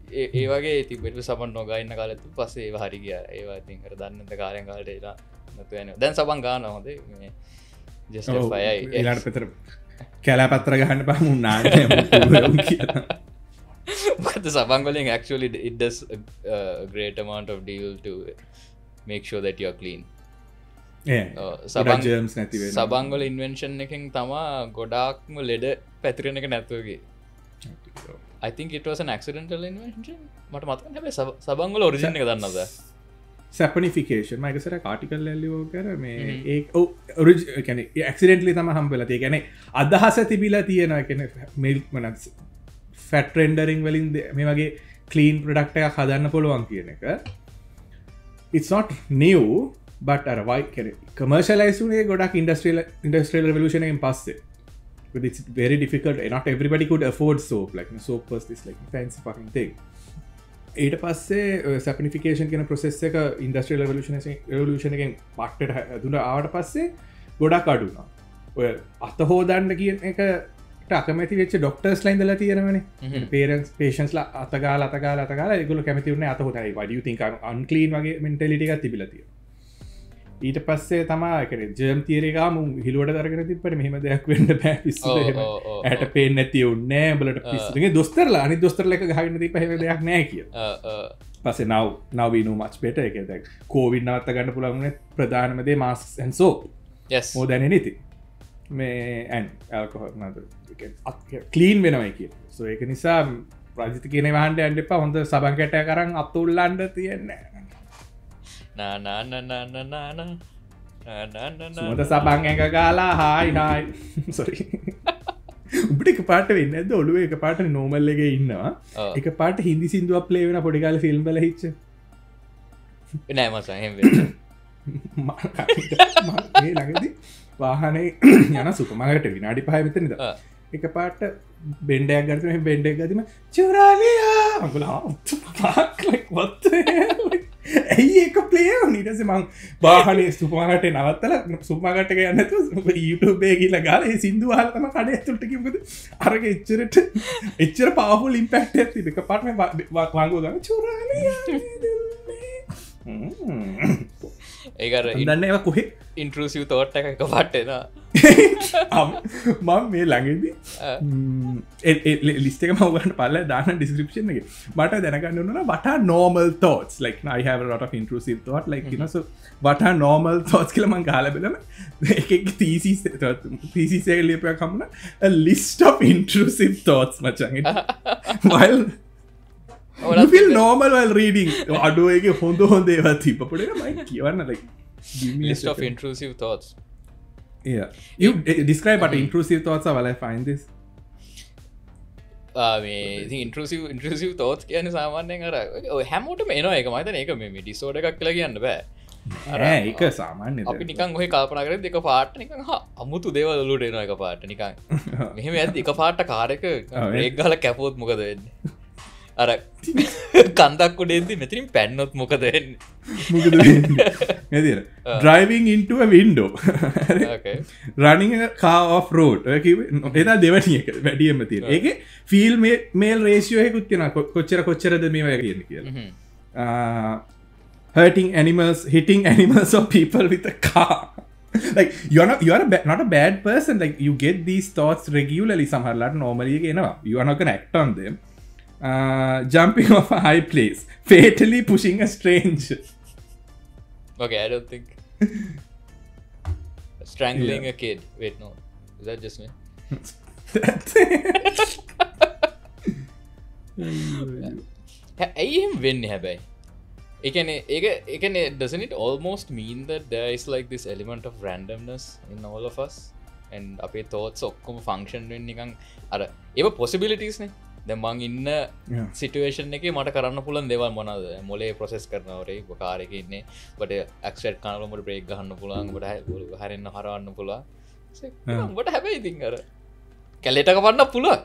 ඒ වගේ තිබෙට සබන් නොගා ඉන්න කාලෙත් පස්සේ ඒව හරි ගියා ඒවා ඉතින් අර දන්නද කාලෙන් කාලට එලා නැතු වෙනවා දැන් සබන් ගන්නවා හොඳේ මේ ජස්ට් FYI ඊළඟ පෙතර කැලපත්‍ර ගහන්න බෑ මුන් නාන්නේ කියලා මොකද සබන් වලින් actually it does a great amount of deal to make sure that you are clean සබන් වල ඉන්වෙන්ෂන් එකෙන් තමා ගොඩාක්ම ලෙඩ පැතිරෙන එක නැතුව ගියේ I think it was an accidental invention මට මතක නැහැ සබන් වල ඔරිජින් එක දන්නවද saponification මම එකසර ආටිකල් එල්ලුවා කර මේ ඒ ඔරිජින් කියන්නේ ඇක්සිඩන්ටලි තමයි හම්බෙලා තියෙන්නේ කියන්නේ අදහස තිබිලා තියෙනවා කියන්නේ මිල්ක් මොනක්ද ෆැට් රෙන්ඩරින් වලින් මේ වගේ ක්ලීන් ප්‍රොඩක්ට් එකක් හදන්න පුළුවන් කියන එක it's not new but අර වයි කියන්නේ commercialize උනේ ගොඩක් industrial revolution එකෙන් පස්සේ but it's very difficult not everybody could afford soap like soap was this like fancy fucking thing ඊට පස්සේ saponification කියන process එක industrial revolution එකෙන් පට්ටට දුන්න ආවට පස්සේ ගොඩක් අඩු වුණා ඔය අත හොදන්න කියන එක අකමැති වෙච්ච ඩොක්ටර්ස් ලා ඉඳලා තියෙනවනේ පේරන්ට්ස් පේෂන්ට්ස්ලා අතගාලා ඒගොල්ලෝ කැමති උන්නේ අත හොදයි why do you think I'm unclean වගේ මෙන්ටැලිටි එකක් තිබිලා තියෙනවා ඊට පස්සේ තමයි ඒ කියන්නේ ජර්ම් තියරි එක මම හිලුවට දරගෙන තිබ්බට මෙහෙම දෙයක් වෙන්න බෑ පිස්සුද එහෙම ඇට පේන්නේ නැති උන්නේ උඹලට පිස්සුද ඒ දොස්තරලා අනිත් දොස්තරලා එක ගහගෙන තිබ්බ එහෙම දෙයක් නැහැ කියලා පස්සේ now we know much better ඒක දැන් කොවිඩ් නවත්ත ගන්න පුළුවන් උනේ ප්‍රධානම දේ masks and soap yes more than anything මේ and alcohol නේද ක්ලීන් වෙනවයි කිය සෝ ඒක නිසා රාජිත කියන වහන්ඩ යන්න එපා හොඳ සබන් කැටයක් අරන් අත උල්ලන්න තියෙන්නේ සුමත සබන් එක ගාලා හායි සොරි උඹට එක පාට වෙන්නේ නැද්ද ඔළුවේ එක පාට නෝමල් එකේ ඉන්නවා එක පාට හින්දි සින්දුවක් ප්ලේ වෙන පොඩි කාලේ ෆිල්ම් වල හිච්ච නෑ මචං එහෙම වෙන්නේ මේ ළඟදී වාහනේ යන සුපර්මාකට් විනාඩි 5 විතර ඉඳලා එක පාට බෙන්ඩයක් ගත්තම මේ බෙන්ඩයක් ගත්තම චුරාලියා අඟලා fuck like what the hell ඇයි ඒක ප්ලේ වුනේ ඊට පස්සේ මං වාහනේ සුපර්මාකට් නවත්තලා සුපර්මාකට් එක යන්න නැතුව YouTube එකේ ගිහලා ගාලා ඒ සින්දුව අහලා තමයි කඩේ ඇතුළට ගියේ මොකද අරක එච්චර පවර්ෆුල් ඉම්පැක්ට් එකක් තිබ්බ එක පාට මේ වංගුව ගන්න චුරාලියා ඒකර දන්න ඒවා කොහෙ ඉන්ට්‍රසිව් තෝට් එක පට්ටෙන මම මේ ළඟෙදී ලිස්ට එක මවගන්න පල්ල දාන ඩිස්ක්‍රපෂන් එක මට දැනගන්න න වටා normal තෝටස් like I have a lot of intrusive thought like you know so වටා නෝමල් තෝටස් කියලා මං ගහලා බලම එකෙක් thesis එක ලියපුවා කම්න a list of intrusive thoughts මචං while you feel normal while reading අඩුවගේ හොඳ ඒවා තිබ්බ පොඩේ මම කියවන්න like list of intrusive thoughts yeah you describe what intrusive thoughts are while I find this මේ ඉතින් intrusive thoughts කියන්නේ සාමාන්‍යයෙන් අර ඔය හැමෝටම එනවා ඒක මම හිතන්නේ ඒක මේ ඩිසෝඩර් එකක් කියලා කියන්න බෑ නෑ ඒක සාමාන්‍ය අපි නිකන් ඔය කල්පනා කරද්දි එක පාට නිකන් අමුතු දේවල් වලට එනවා එක පාට නිකන් මෙහෙම යද්දි එක පාට කාර් එක බ්‍රේක් ගහලා කැපුවොත් මොකද වෙන්නේ අර කන්දක් උඩෙන්දි මෙතනින් පැන්නොත් මොකද වෙන්නේ driving into a window running a car off road එදා දෙවැනි එක වැඩියම තියෙන ඒකේ feel male ratio එකකුත් තියෙනවා කොච්චරද මේවා කියන්නේ කියලා hitting animals or people with a car like you're not a bad person like you get these thoughts regularly සමහරලාට normally එක එනවා you are not going to act on them jumping off a high place fatally pushing a stranger okay I don't think strangling a kid wait no is that just me ඇයිම් වෙන්නේ හැබැයි එකනේ doesn't it almost mean that there is like this element of randomness in all of us and අපේ thoughts ඔක්කොම function වෙන්නේ නිකන් අර ඒව possibilities නේ දැන් මං ඉන්න සිටුවේෂන් එකේ මට කරන්න පුළුවන් දේවල් මොනවද මොලේ ප්‍රොසෙස් කරනවා රේ කාර් එකේ ඉන්නේ ඔබට ඇක්සෙලරේට් කරනකොට මට බ්‍රේක් ගහන්න පුළුවන් ඔබට හරින්න හරවන්න පුළුවන් ඔබට හැබැයි ඉතින් අර කැලේට කපන්න පුළුවන්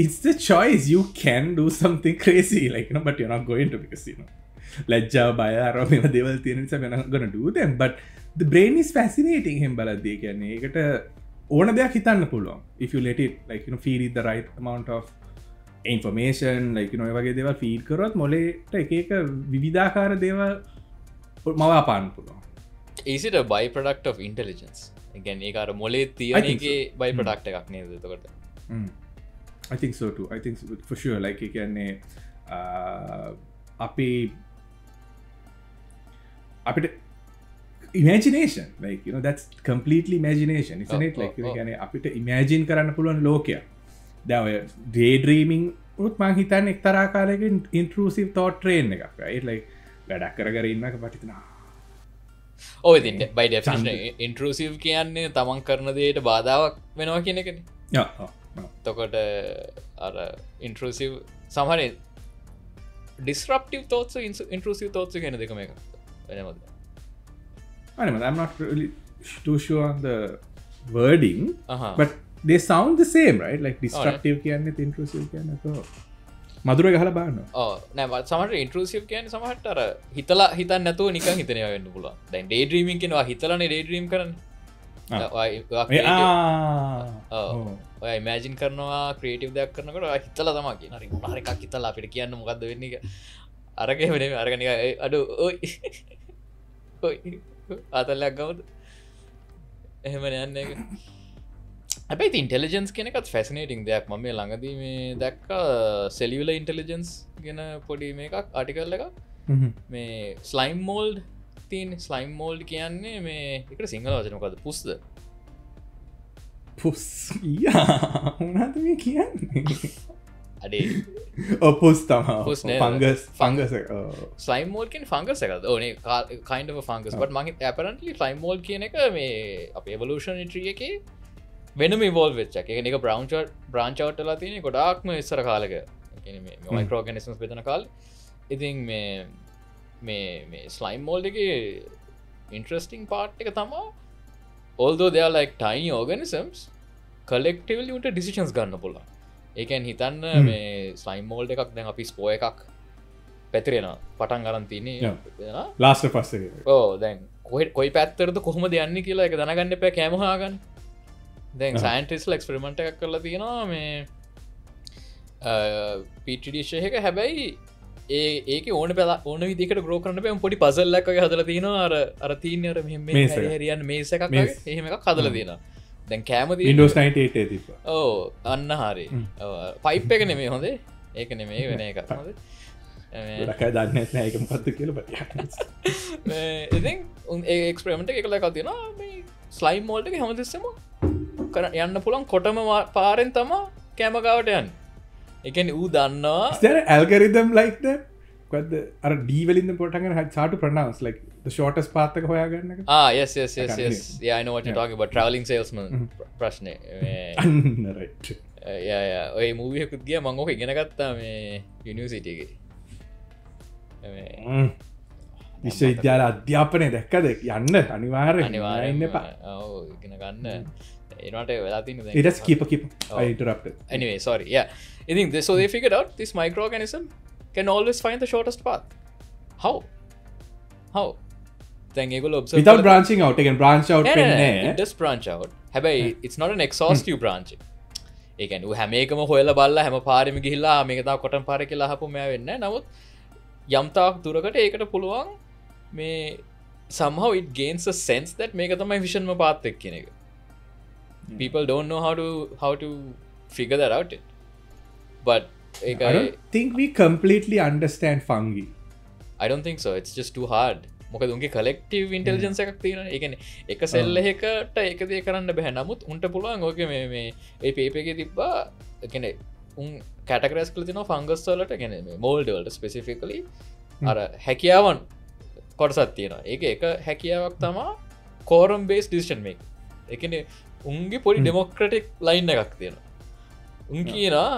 it's the choice you can do something crazy like you know but you're not going to because you know ලැජ්ජාව බය අර මේව දේවල් තියෙන නිසා you're not going to do them but the brain is fascinating him බලද්දී කියන්නේ ඒකට ඕන දෙයක් හිතන්න පුළුවන් if you let it like you know feed it the right amount of information like you know ඒ වගේ දේවල් feed කරොත් මොලේට එක විවිධාකාර දේවල් මවාපාන්න පුළුවන් is it a byproduct of intelligence again ඒක අර මොලේ තියෙන එකේ byproduct එකක් නේද එතකොට I think so too I think so, for sure like ඒ කියන්නේ අපිට imagination like you know that's completely imagination isn't it like you know අපිට imagine කරන්න පුළුවන් ලෝකයක් දැන් ඔය daydreaming උත් මං හිතන්නේ එක්තරා කාලයකින් intrusive thought train එකක් right like වැඩක් කර ඉන්නක පිටිනා ඔය ඉතින් by definition intrusive කියන්නේ තමන් කරන දේට බාධාවක් වෙනවා කියන එකනේ එතකොට අර intrusive සමහර disruptive thoughts intrusive thoughts කියන දෙකම එකක් වෙනවද I'm not really too sure on the wording but they sound the same right like disruptive කියන්නේ intrusive කියන්නේ તો මధుර ගහලා බලන්න නෑ සමහරට intrusive කියන්නේ සමහරට අර හිතලා හිතන්න නැතුව නිකන් හිතනවා වෙන්න පුළුවන් දැන් day dreaming කියනවා හිතලානේ day dream කරන්නේ ඔය ඉමෑජින් කරනවා ක්‍රේටව දෙයක් කරනකට හිතල තම කියන හරිකක් හිතලා අපිට කියන්න මොකක්ද වෙන්න එක අරග වෙන අරගනික අඩු අතල්ලයක් ගවද එහෙම යන්න එක ඇැයි ඉන්ටෙලිජන්ස් කෙනෙකත් ෆැසිනේටිං දෙයක් ම මේ ළඟදී මේ දැක්ක සෙලියල ඉන්ටෙලිජන්ස් ගෙන පොඩි මේ එකක් ආටිකල්ල එකක් මේ ස්ලයිම් මෝල්ඩ් තින් ස්ලයිම් මෝල්ඩ් කියන්නේ මේ එක සිංහල වචනකද පුස්ද පුස් උනාද මේ කියන්නේ අඩේ ඔපුස් තම පංගස් ෆංගස ස්ලයිමෝල්කින් ෆංගස එකද ඕනේ කයින්ඩ ෆංගස් බට මගේ ඇපරන්ටලි ෆලයිමෝල් කියන එක මේ අප එවලූෂන් ට්‍රිය එක වෙනම වෝල් වෙච්ච එක එක බ්‍රවන්් බ්‍රාංචවට්ටලා තියෙන ගොඩාක්ම ඉස්සර කාලක මයිකරෝගනිස්මස් බෙතන කාල් ඉතින් මේ ස්ලයිම් මෝල්ඩ එක ඉන්ට්‍රස්ටිං පාට් එක තමා although they are like tiny organisms collectively උන්ට decisions ගන්න පුළුවන් ඒකන් හිතන්න මේ ස්ලයිම් මෝල්ඩ එකක් දැන් අපි ස්පෝ එකක් පැතිරෙන පටන් ගරන් තියන්නේ ලාස්ට පස්ස ඕ දැන් කොයි පැත්තරද කොහොම දෙයන්න කියලා එක දැනගන්න පැ කෑමහාගන්න දැන් සයින්ටිස්ල එක්ස්පරිමෙන්ට් එකක් කරලා තියෙනවා මේ පිටිඩිශයක හැබැයි ඒක ඕන පලා ඕන විදිකට ග්‍රෝ කරන්න පම පොඩි පසල්ලක් හදල තියෙනවා අර තිීනර හරියන් මේස එකක් එහෙම එකක් හදල තියෙන දැන් කෑම Windows 98 තිබ ඕ අන්න හරි පයිප් එක නෙමේ හොඳේ ඒක නෙමේ වෙන එක හොඳ දන්න ඒක පත්තු කියල ඉතින් ඒක්ස්ප්‍රමට එකල එකක් තියෙනවා ස්ලයිම් මෝල්ට එක හැමතිස්සම කර යන්න පුළන් කොටම පාරෙන් තමා කෑමගාවට යන්න එකන ඌ දන්නවා ඇල්ගරිදම් ලයික්ද කොද අර ඩීවලින්ද පොටග හට ප්‍රනවස් ලයික් ෂෝටස් පාත්තක හොයාගන්න යනවට ට්‍රවලින් සේල්ස්ම ප්‍රශ්නය ඔය මූවියකුත් ගිය මංගෝක ඉගෙනගත්තා මේ යුනිවසිටගේ විශ්ව විද්‍යාල අධ්‍යාපනය දැක්කද යන්න අනිවාර අනිවාරන්න එපා ඉගෙන ගන්න ඒනට වෙලාතින ඉටස් කීප ඉටරප් anyway sorry yeah I think so they figured out this microorganism can always find the shortest path how then ඒගොල්ලෝ observe without branching out again branch out it does branch out හැබැයි it's not an exhaustive branching ඒ කියන්නේ ඌ හැම එකම හොයලා බලලා හැම පාරෙම ගිහිල්ලා මේක තව කොටන් පාරේ කියලා අහපුව මෙයා වෙන්නේ නැහැ නමුත් යම් තාක් දුරකට ඒකට පුළුවන් මේ somehow it gains a sense that මේක තමයි vision ම path එක කියන එක people don't know how to figure that out but I don't think we completely understand fungi I don't think so it's just too hard මොකද උන්ගේ collective intelligence එකක් තියෙනවා ඒ කියන්නේ එක සෙල් එකකට එක දේ කරන්න බෑ නමුත් උන්ට පුළුවන් ඔක මේ ඒ පේපර් එකේ තිබ්බා ඒ කියන්නේ උන් කැටගරයිස් කරලා තියෙනවා ෆංගස් වලට ඒ කියන්නේ මේ මොල්ඩ් වලට ස්පෙસિෆිකලි අර හැකියාවන් කොටසක් තියෙනවා ඒක එක හැකියාවක් තමයි quorum based decision making ඒ කියන්නේ උන්ගේ පොඩි ඩෙමොක්‍රටික් ලයින් එකක් තියෙනවා උන් කියනවා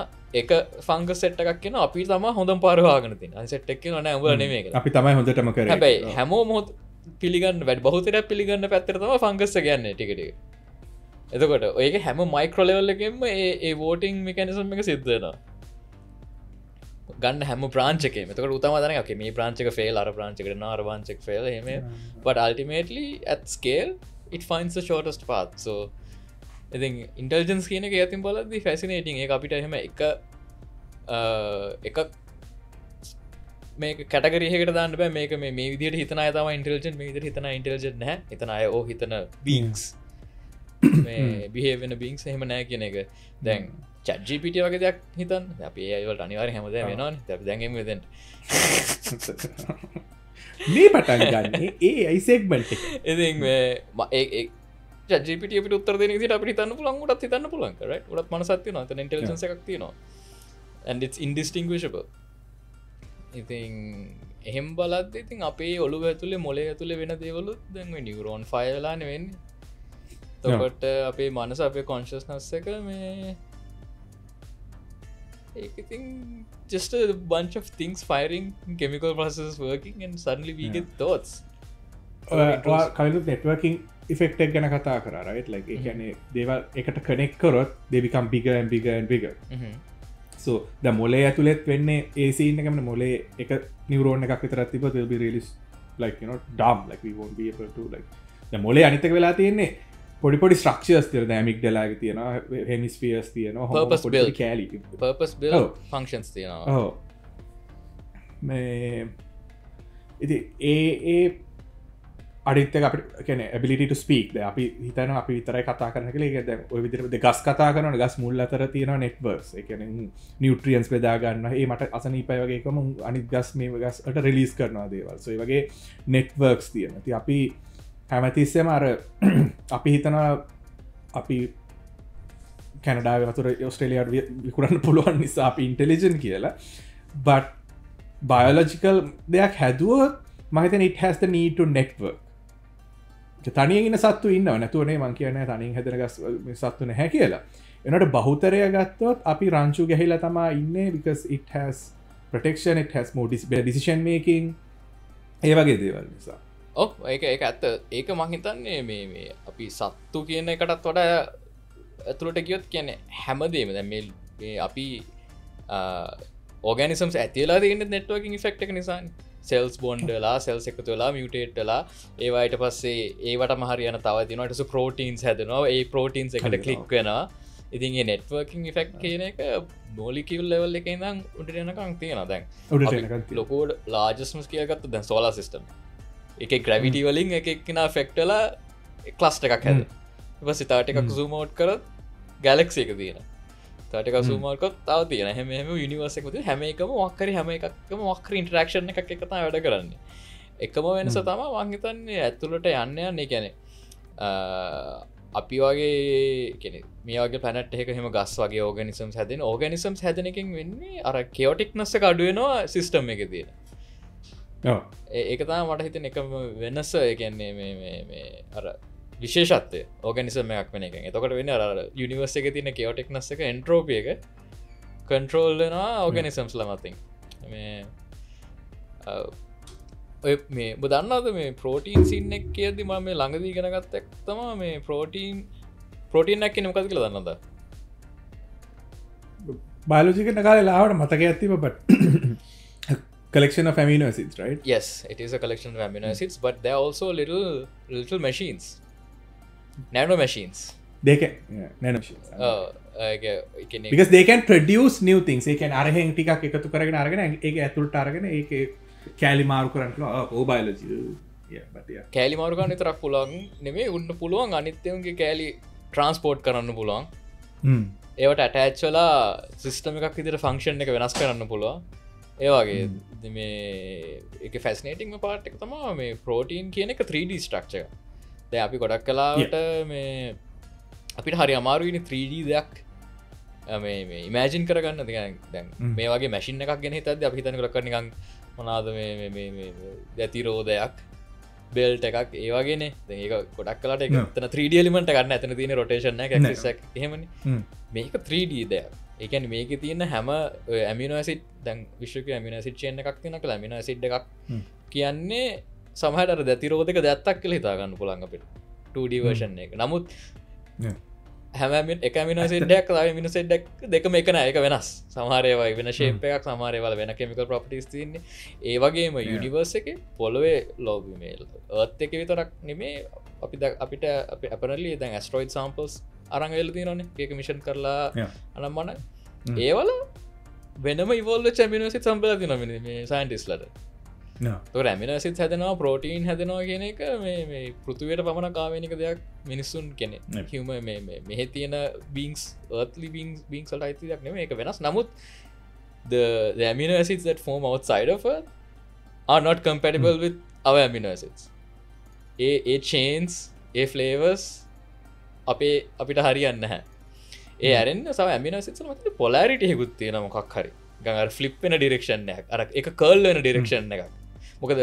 එක ෆංග සෙට් එකක් කියන අපි තම හොඳ පාරවාගෙන තින සෙට් එක් නෑ උඹ නෙමේ අපි තමයි හොඳටම කර හැබැයි හැමෝ මොහොත් පිළිගන්න වැඩ බහුතර පිළිගන්න පැත්තරතම ෆංගස්ස ගන්න ටිකට එතකොට ඔයක හැම මයික්‍රොලෙවල්ලකෙන්ම ඒ වෝටිං මිකැනිසම් එක සිද්ධනවා ගන්න හැම ප්‍රාංචක මතක උතමදනක මේ ප්‍රාංචක ෆේල් අර ප්‍රාංචකට නාර වාංචක් ෆේල් හෙම but ultimately at scale it finds the shortest path so ඉතින් ඉන්ටෙලිජන්ස් කියන එක යතින් බලද්දි ෆැසිනේටිං ඒක අපිට එහෙම එක මේ කැටගරියකට දාන්න බෑ මේක මේ විදිහට හිතන අය තමයි ඉන්ටෙලිජන්ට් මේ විදිහට හිතන ඉන්ටෙලිජන්ට් නැහැ හිතන අය ඕ හිතන බීන්ග්ස් මේ බිහේව් වෙන බීන්ග්ස් එහෙම නැහැ කියන එක දැන් chat gpt වගේ දෙයක් හිතන්න අපි AI වලට අනිවාර්යෙන් හැමදාම වෙනවනේ අපි දැන් එමු එතෙන්ට මේ පටන් ගන්න AI segment එක ඉතින් මේ ජපට උත්තර දෙන ට අපි තන්න පුලන් ගොඩත් හිතන්න පුලන් කර ගොඩත් මනසත්තින ත ඉන්ටෙලිජන්ස එකක් තියෙනවා and it's indistinguishable ඉතින් එහෙම් බලත් ඉතින් අපේ ඔලු ඇතුලේ මොලේ ඇතුලේ වෙන දේවලුත් දැන් නියුරෝන් ෆයිල්ලාන වෙන්නේ තොකට අපේ මනස අපේ කොන්ශස්නස් එක මේ ඒකඉතින් just a bunch of things firing chemical processes working and suddenly we get thoughts කලු networking effect එක ගැන කතා කරා right like ඒ කියන්නේ දේවල් එකට connect කරොත් they become bigger and bigger and bigger so the මොලේ ඇතුළෙත් වෙන්නේ ඒ scene එකම මොලේ එක neuron එකක් විතරක් තිබ්බොත් it will be really like you know dumb like we won't be able to like the මොලේ අනිත් එක වෙලා තියෙන්නේ පොඩිපොඩි ස්ට්‍රක්ෂර්ස් තියන ඇමික් ඩලාග තියෙන හෙමිස්පියස් තියෙන purpose කෑලි built functions තියෙනවා මේ ඉති ඒ අඩිත්තක අපි කැන ඇබිලිට ස්පීක් අපි හිතන අපි විතරයි කතා කරන කලේ ද ඔය විදිර ගස් කතා කරන ගස් මුල් අතර තියෙන නෙට්වර්ස් එකන නිියට්‍රියන්ස් පෙදාගන්න ඒ මට අසනීපය වගේකම අනිත් ගස් මේ ගස්ට රිලිස් කරනවා දේවල් සොයි වගේ නෙට්වර්ක්ස් තියෙන ති අපි හැමතිස්සෙම අර අපි හිතනවා අපි කැනඩා වතුර ඔස්ට්‍රේලියයාට විකුරන්න පුළුවන් නිසා අපි ඉන්ටෙලිජන් කියලා බට් බයෝලජිකල් දෙයක් හැදුව මහිතන it has the need to network තනියගෙන සත්තු ඉන්න නැතුවනේ මං කියන්න තනින් හැදෙන ගස් සත්තු නැහැ කියලා එනට බහුතරය ගත්තොත් අපි රංචු ගැහිලා තමා ඉන්නේ because it has protection it has more decision making ඒ වගේ දේවල් නිසා ඒක ඇත්ත ඒක මහිතන්නේ මේ අපි සත්තු කියන එකටත් වඩා ඇතුළට ගියොත් කියන හැමදේම දැ මේ අපි ඕගනිසම්ස් ඇතිලා තියන්න නෙට්වර්කින් ෆෙක්් එක නිසා සෙල්ස් බොන්්ඩලා සෙල්ස් එකතුලා මියටේට්ලා ඒවායිට පස්සේ ඒවට මහරියන තව තිනට ප්‍රෝටීන්ස් හැදනවා ඒ ප්‍රෝටීන්ස් එකට කලික් වෙන ඉතින් නෙට්වර්කින් ෆෙක්් කියන එක මෝලිකවල් ලෙවල් එක ඉදම් උඩටනකං තියෙන දැන් ලොකෝඩ ලාජස්මස් කියගත්ත දැන් සෝලා සිස්ටම් එක ග්‍රැවිටි වලින් එකක්න ෆෙක්ටලා ක්ලස්ට එකක් හැද පස් තාට එකක් සූමෝට් කරත් ගැලෙක්ස එක තියෙන තාටක සූමෝල්කොත් තාව තියෙන හැම යනිවර්සක හැම එකම වක්කර හැම එකක්ම වක්කර ඉන්ටරක්ෂණ එකක් එකතා වැඩ කරන්නේ එකම වෙනස තම වංහිතන්නේ ඇතුළට යන්න යන්නේ කැනෙ අපි වගේ කෙනෙ මේගේ පැනට එක හෙම ගස් වගේ ඕගනිසම් හැදෙන ඕගනිසම් හැදනකින් වෙන්නේ අර කෙෝටික්නස්ස අඩුවෙනවා සිිස්ටම් එක තියෙන ඒකතා මට හිතන එක වෙනස එකන්නේ මේ අර විශේෂත්ය ඕගනිසම එකක් වෙන එක එතකට වෙන්න අර යනිවර්ස එක තින කෙෝටෙක්නස් එක එන්ට්‍රෝපිය එක කන්ට්‍රෝල්ලනවා ඕගනිසම්ස් ලමතින් මේ බදන්නද මේ ප්‍රෝටීන් සින්නෙක් කියද ම මේ ළඟදී ගෙනගත්තක් තම මේ ප්‍රෝටීන් ඇක්ක නොකද කළ දන්නද බාලෝජික නකාල ලාවට මතක ඇතිව බට collection of amino acids, right? Yes, it is a collection of amino acids, but there are also little machines, nano machines. They can nano machines. Because they can produce new things. They can arrange ටිකක් එකතු කරගෙන අරගෙන ඒක ඇතුළට අරගෙන ඒක කැලි මාරු කරන්න පුළුවන්. biology. Yeah, but yeah. කැලි මාරු කරන්න විතරක් පුළුවන් නෙමෙයි උන්න පුළුවන් අනිත් ඒවාගේ කැලි ට්‍රාන්ස්පෝර්ට් කරන්න පුළුවන්. ඒවට ඇටච් වෙලා සිස්ටම් එකක් විදිහට ෆන්ක්ෂන් එක වෙනස් කරන්න පුළුවන්. ඒවාගේ මේ එක ෆැස්නේටිං පාට් එක තමා මේ ප්‍රෝටීන් කියන එක 3D ස්ට්‍රක්ච දැ අපි ගොඩක් කලාවට මේ අපිට හරි අමාරුවනි 3D දෙයක් මේ ඉමෑජින් කරගන්න දැන් මේ වගේ මැසින් එකක් ගෙන හිතද අපි හිතන කරනිකං මොනාද මේ දැතිරෝධයක් බෙල්ට එකක් ඒවාගෙන ඒක ගොඩක් කලට එක තන 3D එලිමට ගන්න ඇතන තියෙන රොටේෂන එක හෙමනි මේක 3D දෙයක් ඒකැන මේක තියන්න හැම ඇමිනසිට දැන් විශ්ක ඇමිනසිට චයන එකක් තින කළ ඇමින සිට් එකක් කියන්නේ සමහට දැතිරෝධක දැත්තක් කළ හිතාගන්න පුළන් අපිට 2D වර්ෂන් එක නමුත් හැම එක මිනසිටක් මිනිසෙට්ඩක් දෙකම එකන එක වෙනස් සමහරයවයි වෙන ශේප එකක් සමහරයවල වෙන කෙමිකල් ප්‍රපටිස් තින්නේ ඒවගේම යුනිවර්ස එක පොළොවේ ලෝබිමේල් ඒත් එක විතරක් නෙමේ අපිට අපනලි දැන් ඇස්ට්‍රෝයිඩ් සම්පල්ස් අරංගල තිනන ඒක මිෂන් කරලා අනම්මන ඒවල වෙනම ඉවල්ල චැමිනසිත් සම්පල තිනමින මේ සයින්ටිස්ලට රැමිනසිත් හැදනවා ප්‍රෝටීන් හැදනවා කියන එක මේ පෘතුවයට පමණ කාවනික දෙයක් මිනිස්සුන් කෙනෙ හම මෙහ තියෙන බීංස් ඒත්ලි බීංසල්ට අයිතියක් නෙම එක වෙනස් නමුත් the amino acids that form outside of Earth are not compatible with our amino acids. A chains, A flavors අපිට හරියන්න නැහැ. ඒ අරෙන්න සම amino acids වල මත polarity එකකුත් තියෙනවා මොකක් හරි. නිකන් අර flip වෙන direction එකක්. අර එක curl වෙන direction එකක්. මොකද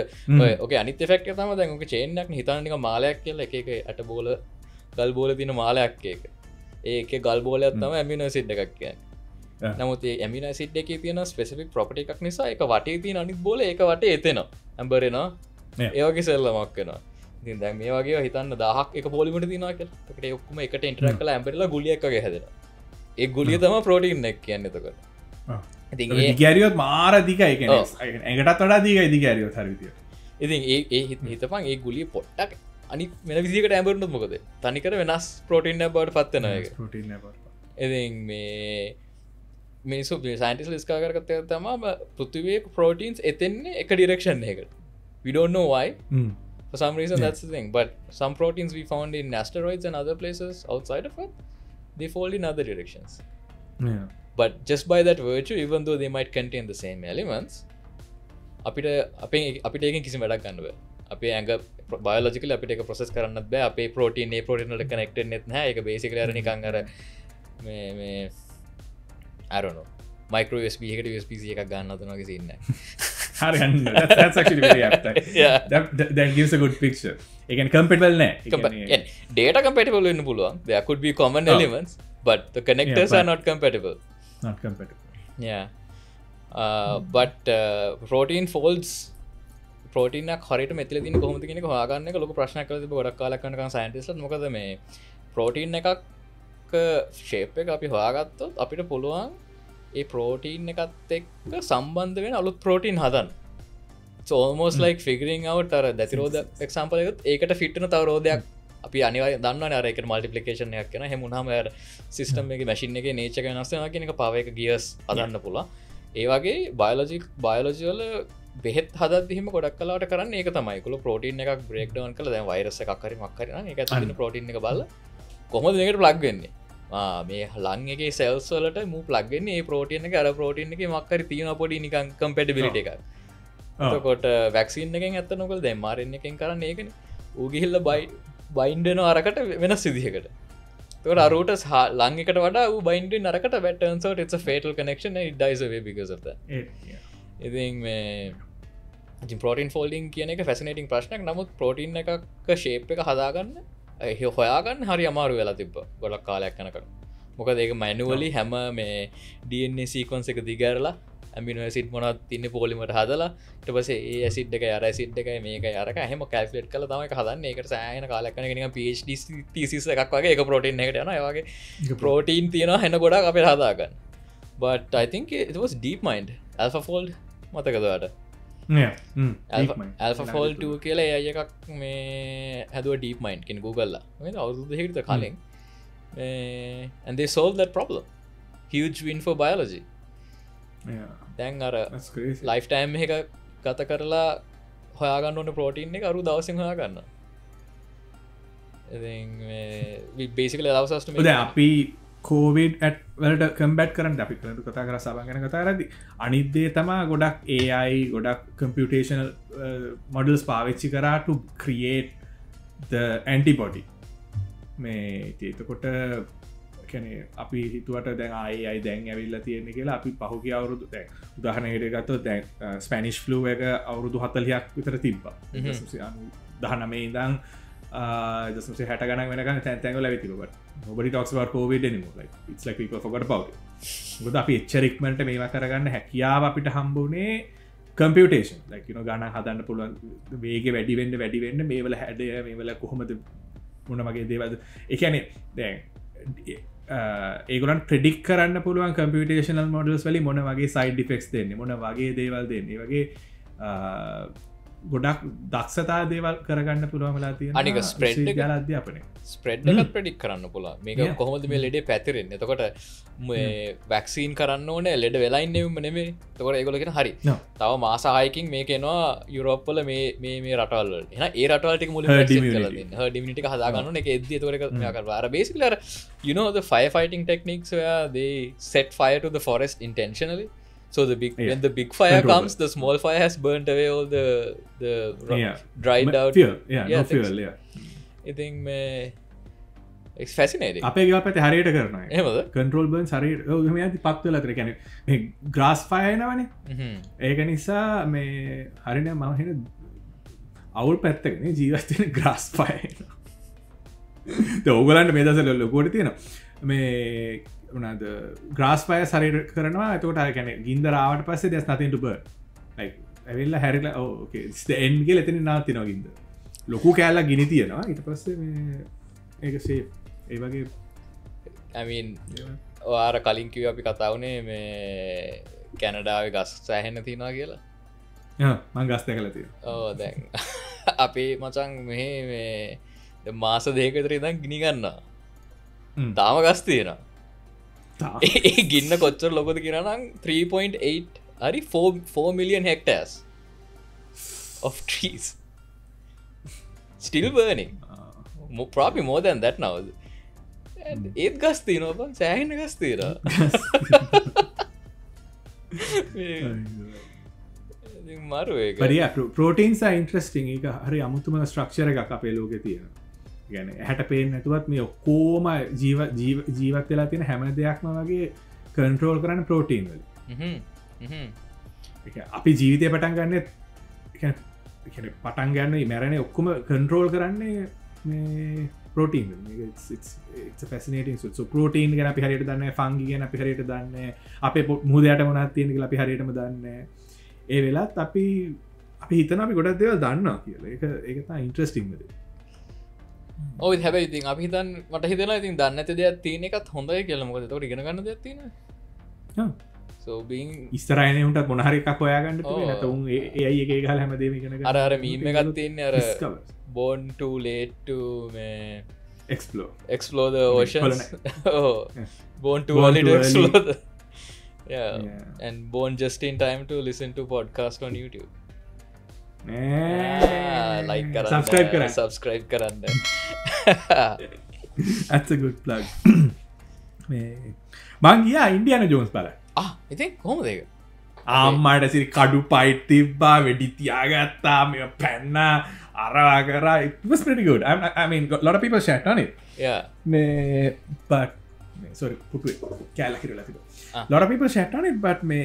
ඔකේ අනිත් effect එක තමයි දැන් ඔකේ chain එකක් නේ හිතන්න නිකන් මාලයක් කියලා එක ඇට බෝල ගල් බෝල තියෙන මාලයක් එක. ඒකේ ගල් බෝලයක් තමයි amino acid එකක් කියන්නේ. නමුත් ඒ amino acid එකේ තියෙන specific property එකක් නිසා ඒක වටේ තියෙන අනිත් බෝල ඒක වටේ එතෙනවා. ඇම්බර් එනවා. ඒ වගේ සෙල්ලමක් වෙනවා. ඉතින් දැන් මේ වගේ හිතන්න 1000ක් එක පොලිමර් තියෙනවා කියලා. ඒකට ඒ ඔක්කොම එකට ඉන්ටරැක්ට් කරලා ඇම්බර්ලා ගුලියක් වගේ හැදෙනවා. ඒ ගුලිය තමයි ප්‍රෝටීන් එක කියන්නේ එතකොට. ඉතින් ඒ දිගෑරියොත් මාර දිගයි කියන්නේ. ඒකටත් වඩා දිගයි දිගෑරියොත් හරි විදියට. ඉතින් ඒ හිතපන් ඒ ගුලිය පොට්ටක් අනි වෙන විදිකට ඇඹරුණු මොකද තනිකර වෙනස් ප්‍රෝටීන් බවට පත්වන එක එ මේ මිනිසු සයින්ටිස් ලිස්කා කරගත තම පෘතිවේ ප්‍රෝටීන්ස් එතෙන්නේ එක ඩිරක්ෂන් එකට we don't know why for some reason that's the thing but some proteins we found in asteroids and other places outside of Earth they fall in other directions but just by that virtue even though they might contain the same elements අපිට අපිට ඒකෙන් කිසිම වැඩක් ගන්න බෑ අපේ ඇඟ biologically අපිට ඒක process කරන්නත් බෑ අපේ protein ඒ protein වලට connected net නැහැ ඒක basically අර නිකන් අර මේ I don't know micro USB එකට USB C එකක් ගන්න හදනවා වගේ scene නැහැ that's actually very apt yeah that gives a good picture again compatible nahi data compatible වෙන්න පුළුවන් there could be common elements but the connectors are not compatible yeah but protein folds protein එක හරියට මෙතන තියෙන කොහොමද කියන එක හොයාගන්න එක ලොකු ප්‍රශ්නයක් කරලා තිබ්බ ගොඩක් කාලයක් යනකම් සයන්ටිස්ට්ලා මොකද මේ protein එකක් shape එක අපි හොයාගත්තොත් අපිට පුළුවන් ඒ ප්‍රෝටීන් එකත් එක්ක සම්බන්ධ වෙන අලුත් ප්‍රෝටීන් හදන්න so almost like figuring out අර දැතිරෝධ example එකත් ඒකට fit වෙන තව රෝධයක් අපි අනිවාර්යෙන් දන්නවනේ අර ඒකට multiplication එකක් කරනවා එහෙම වුණාම අර system එකේ machine එකේ nature එක වෙනස් වෙනවා කියන එක power එක gears හදන්න පුළුවන් ඒ වගේ biology වල බෙහෙත් හදද්දි හිම ගොඩක් කලාවට කරන්නේ ඒක තමයි ඒගොල්ලෝ ප්‍රෝටීන් එකක් break down කරලා දැන් virus එකක් හරි මොකක් හරි නම් ඒක ඇතුළේ තියෙන ප්‍රෝටීන් එක බලලා කොහොමද මේකට plug වෙන්නේ මේ ලං එකේ සෙල්ස් වලට මූ ප්ලග් වෙන්නේ ඒ ප්‍රෝටීන් එක අර ප්‍රෝටීන් එකේ මොකක් හරි තියෙනවා පොඩි නිකන් කම්පැටිබිලිටි එකක්. එතකොට වැක්සින් එකෙන් ඇත්ත නොකල දැන් mRNA එකෙන් කරන්නේ ඒකනේ. ඌ ගිහිල්ලා බයින්ඩ් වෙනවා අරකට වෙනස් විදිහකට. එතකොට අර ඌට ලං එකට වඩා ඌ බයින්ඩ් වෙන අරකට but turns out it's a fatal connection and it dies away because of that. ඉතින් මේ ඉතින් ප්‍රෝටීන් ෆෝල්ඩින් කියන එක fascinating ප්‍රශ්නයක්. නමුත් ප්‍රෝටීන් එකක shape එක හදාගන්න හොයාගන්න හරි අමාරු වෙලා තිබ්බ ගොඩක් කාලයක් යනකොට මොකද ඒක මැනුවලි හැම මේ DNA සීක්වන්ස් එක දිගහැරලා ඇමිනෝ ඇසිඩ් මොනවද තින්නේ පොලිමර් හදලා ඊට පස්සේ ඒ ඇසිඩ් එකයි අර ඇසිඩ් එකයි මේකයි අරක එහෙම කැල්කියුලේට් කරලා තමයි ඒක හදන්නේ ඒකට සෑහෙන කාලයක් යන එක නිකන් PhD thesis එකක් වගේ ඒක ප්‍රෝටීන් එකකට යනවා ඒ වගේ ප්‍රෝටීන් තියෙනවා හැන ගොඩක් අපිට හදාගන්න but I think it was DeepMind AlphaFold මතකද ඔයාලට AlphaFold 2 කියලා AI එකක් මේ හැදුව DeepMind කියන Google ලා මේ අවුරුදු දෙකකට කලින් and they solved that problem huge win for biology දැන් අර lifetime එක ගත කරලා හොයාගන්න ඕන ප්‍රෝටීන් එක අරු දවසින් හොයාගන්න ඉතින් we basically allows us to make අපි කෝවිඩ් ඇට් වලට කම්බැට් කරන්න අපි කතා කර සබන් ගැන කතා කරදි අනිත්දේ තමා ගොඩක් AI ගොඩක් කම්පියුටේෂනල් මොඩල්ස් පාවිච්චි කරා to create the antibody මේ එතකොට කියන්නේ අපි හිතුවට දැන් AI දැන් ඇවිල්ලා තියෙන්නේ කියලා අපි පහුගිය අවුරුදු දැන් උදාහරණයකට ගත්තොත් දැන් ස්පැනිෂ් ෆ්ලූ එක අවුරුදු 40ක් විතර තිබ්බා 1919 ඉඳන් just say hat ගණන් වෙනකන් තැන්වල ඇවිත් තිබ්බා but nobody talks about COVID anymore like it's like people forgot about it මොකද අපි එච්චරික්මන්ට මේවා කරගන්න හැකියාව අපිට හම්බුනේ computation like you know ගණන් හදන්න පුළුවන් වේගෙ වැඩි වෙන්න මේවල හැඩය මේවල කොහොමද මොන වගේ දේවල්ද ඒ කියන්නේ දැන් ඒගොල්ලන් ප්‍රෙඩික්ට් කරන්න පුළුවන් computational models වලින් මොන වගේ side effects දෙන්නේ මොන වගේ දේවල් දෙන්නේ වගේ ගොඩක් දක්ෂතා දේවල් කරගන්න පුළුවන් වෙලා තියෙනවා අනික ස්ප්‍රෙඩ් එක අධ්‍යාපනය ස්ප්‍රෙඩ් එකත් ප්‍රෙඩික්ට් කරන්න පුළුවන් මේක කොහොමද මේ ලෙඩේ පැතිරෙන්නේ එතකොට මේ වැක්සින් කරන්න ඕනේ ලෙඩ වෙලා ඉන්නෙම නෙමෙයි එතකොට ඒගොල්ලෝ කියන හරි තව මාස 6කින් මේක එනවා යුරෝප් වල මේ රටවල් වල එහෙනම් ඒ රටවල් ටික මුලින්ම වැක්සින් කරලා දෙන්න herd immunity එක හදා ගන්න ඕනේ ඒක එද්දි එතකොට ඒක මෙයා කරලා අර basically අර you know the firefighting techniques where they set fire to the forest intentionally so when the big fire comes the small fire has burnt away all the dried out fuel fuel I think it's fascinating අපේ ගෙවල් පැත්තේ හරියට කරනවා එහෙමද control burns හරියට ඔව් එහෙම යද්දි පත් වෙලා අතර කියන්නේ මේ grass fire එනවනේ ඒක නිසා මේ හරියට මම හින අවුල් පැත්තක නේ ජීවත් වෙන grass fire එනවා ඕගලන්ට මේ දවස්වල ලොකුවට තියෙනවා මේ උනාද ග්‍රාස් ෆයර් හරියට කරනවා එතකොට අර කියන්නේ ගින්දර ආවට පස්සේ there's nothing to burn like ඇවිල්ලා හැරිලා okay it's the end කියලා එතනින් නවතිනවා ගින්දර ලොකු කෑල්ලක් ගිනි තියනවා ඊට පස්සේ මේ ඒක සේෆ් ඒ වගේ I mean ඔයාර කලින් කිව්ව අපි කතා වුණේ මේ කැනඩාවේ ගස් සෑහෙන්න තියෙනවා කියලා මං ගස් දැකලා තියෙනවා ඔව් දැන් අපේ මචන් මේ මාස දෙකතර දම් ගිනි ගන්න තාම ගස් තියෙනවා ඒ ගින්න කොච්චර ලොකොද කියරනම් 3.8 හරි 4 million hectares of trees still burning probably more than that now ඒත් ගස් තියෙනවා බං සෑහෙන ගස් තියෙනවා මරු ඒක පරිය ප්‍රෝටීන්ස් ඉන්ට්‍රස්ටිං එක හරි අමුතුම ස්ට්‍රක්ෂර එකක් අපේ ලෝකෙ තියෙන ගැන හැට පේෙන් නැතුවත් මේ ඔක්කෝම ජීවත් වෙලා තියෙන හැම දෙයක්ම වගේ කන්ට්‍රෝල් කරන්න ප්‍රෝටීන් වල අපි ජීවිතය පටන් ගන්න පටන් ගන්න මැරණ ඔක්කොම කන්ට්‍රෝල් කරන්නේ ප්‍රෝටීන් පැසිනේටින් සු ප්‍රෝටීන් ගැන අපි හරියට දන්න ෆංගි ගැන අපි හරියට දන්න අප මුදයට මොනත් තියෙන අපි හරියටම දන්න ඒ වෙලාත් අපි හිතන අපි ගොඩක් දේවල් දන්නවා කියල ඒතා ඉන්ට්‍රස්ටිංමද ඔය හැබයි ඉතින් අපි හිතන් මට හිතලා ඉතින් දන්න ඇත දෙයක් තියෙන එකත් හොඳයි කියලමොකද තොට ඉගෙන ගන්න දෙයක් තියෙන ඉස්තරයිනට මොනහරි එකක් හොයාගන්න නතුන් ඒයි එක ගල හැමදේම ගෙන අර මීම එකත් තියන්නේ අර born too late to explore the oceans born too early to explore the and born just in time to listen to podcast on YouTube like subscribe කරන්න that's a good plug මං ගියා ඉන්ඩියානා ජෝන්ස් බලන්න ඉතින් කොහොමද ඒක ආම්මට සිරි කඩු fight තිබ්බා වෙඩි තියාගත්තා මෙ පැන්න අරවා කරා it was pretty good I mean a lot of people shat on it but sorry පුටුවේ කෑල්ල කිරලා තිබ්බා lot of people shat on it but මේ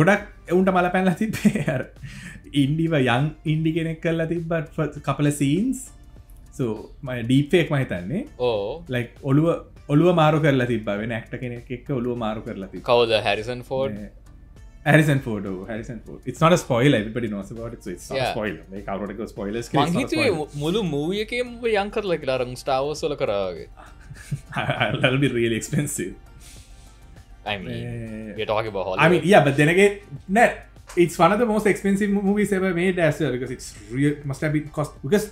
ගොඩක් එවුන්ට මල පැනලා තිබ්බේ අර ඉන්ඩිව යං ඉන්ඩි කෙනෙක් කරලා තිබ්බත් couple of scenes so my deep fake මම හිතන්නේ like ඔළුව මාරු කරලා තිබ්බා වෙන ඇක්ටර් කෙනෙක් එක්ක ඔළුව මාරු කරලා තිබ්බා කවුද Harrison Ford it's not a spoiler everybody knows about it so it's not a spoiler like කවුරුට ඒක spoilers කියලා මං හිතුවේ මුළු මූවී එකේම යං කරලා කියලා අර Star Wars වල කරා වගේ that'll be really expensive I mean we're talking about Hollywood I mean yeah but then again it's one of the most expensive movies ever made as well because it's real must have been cost because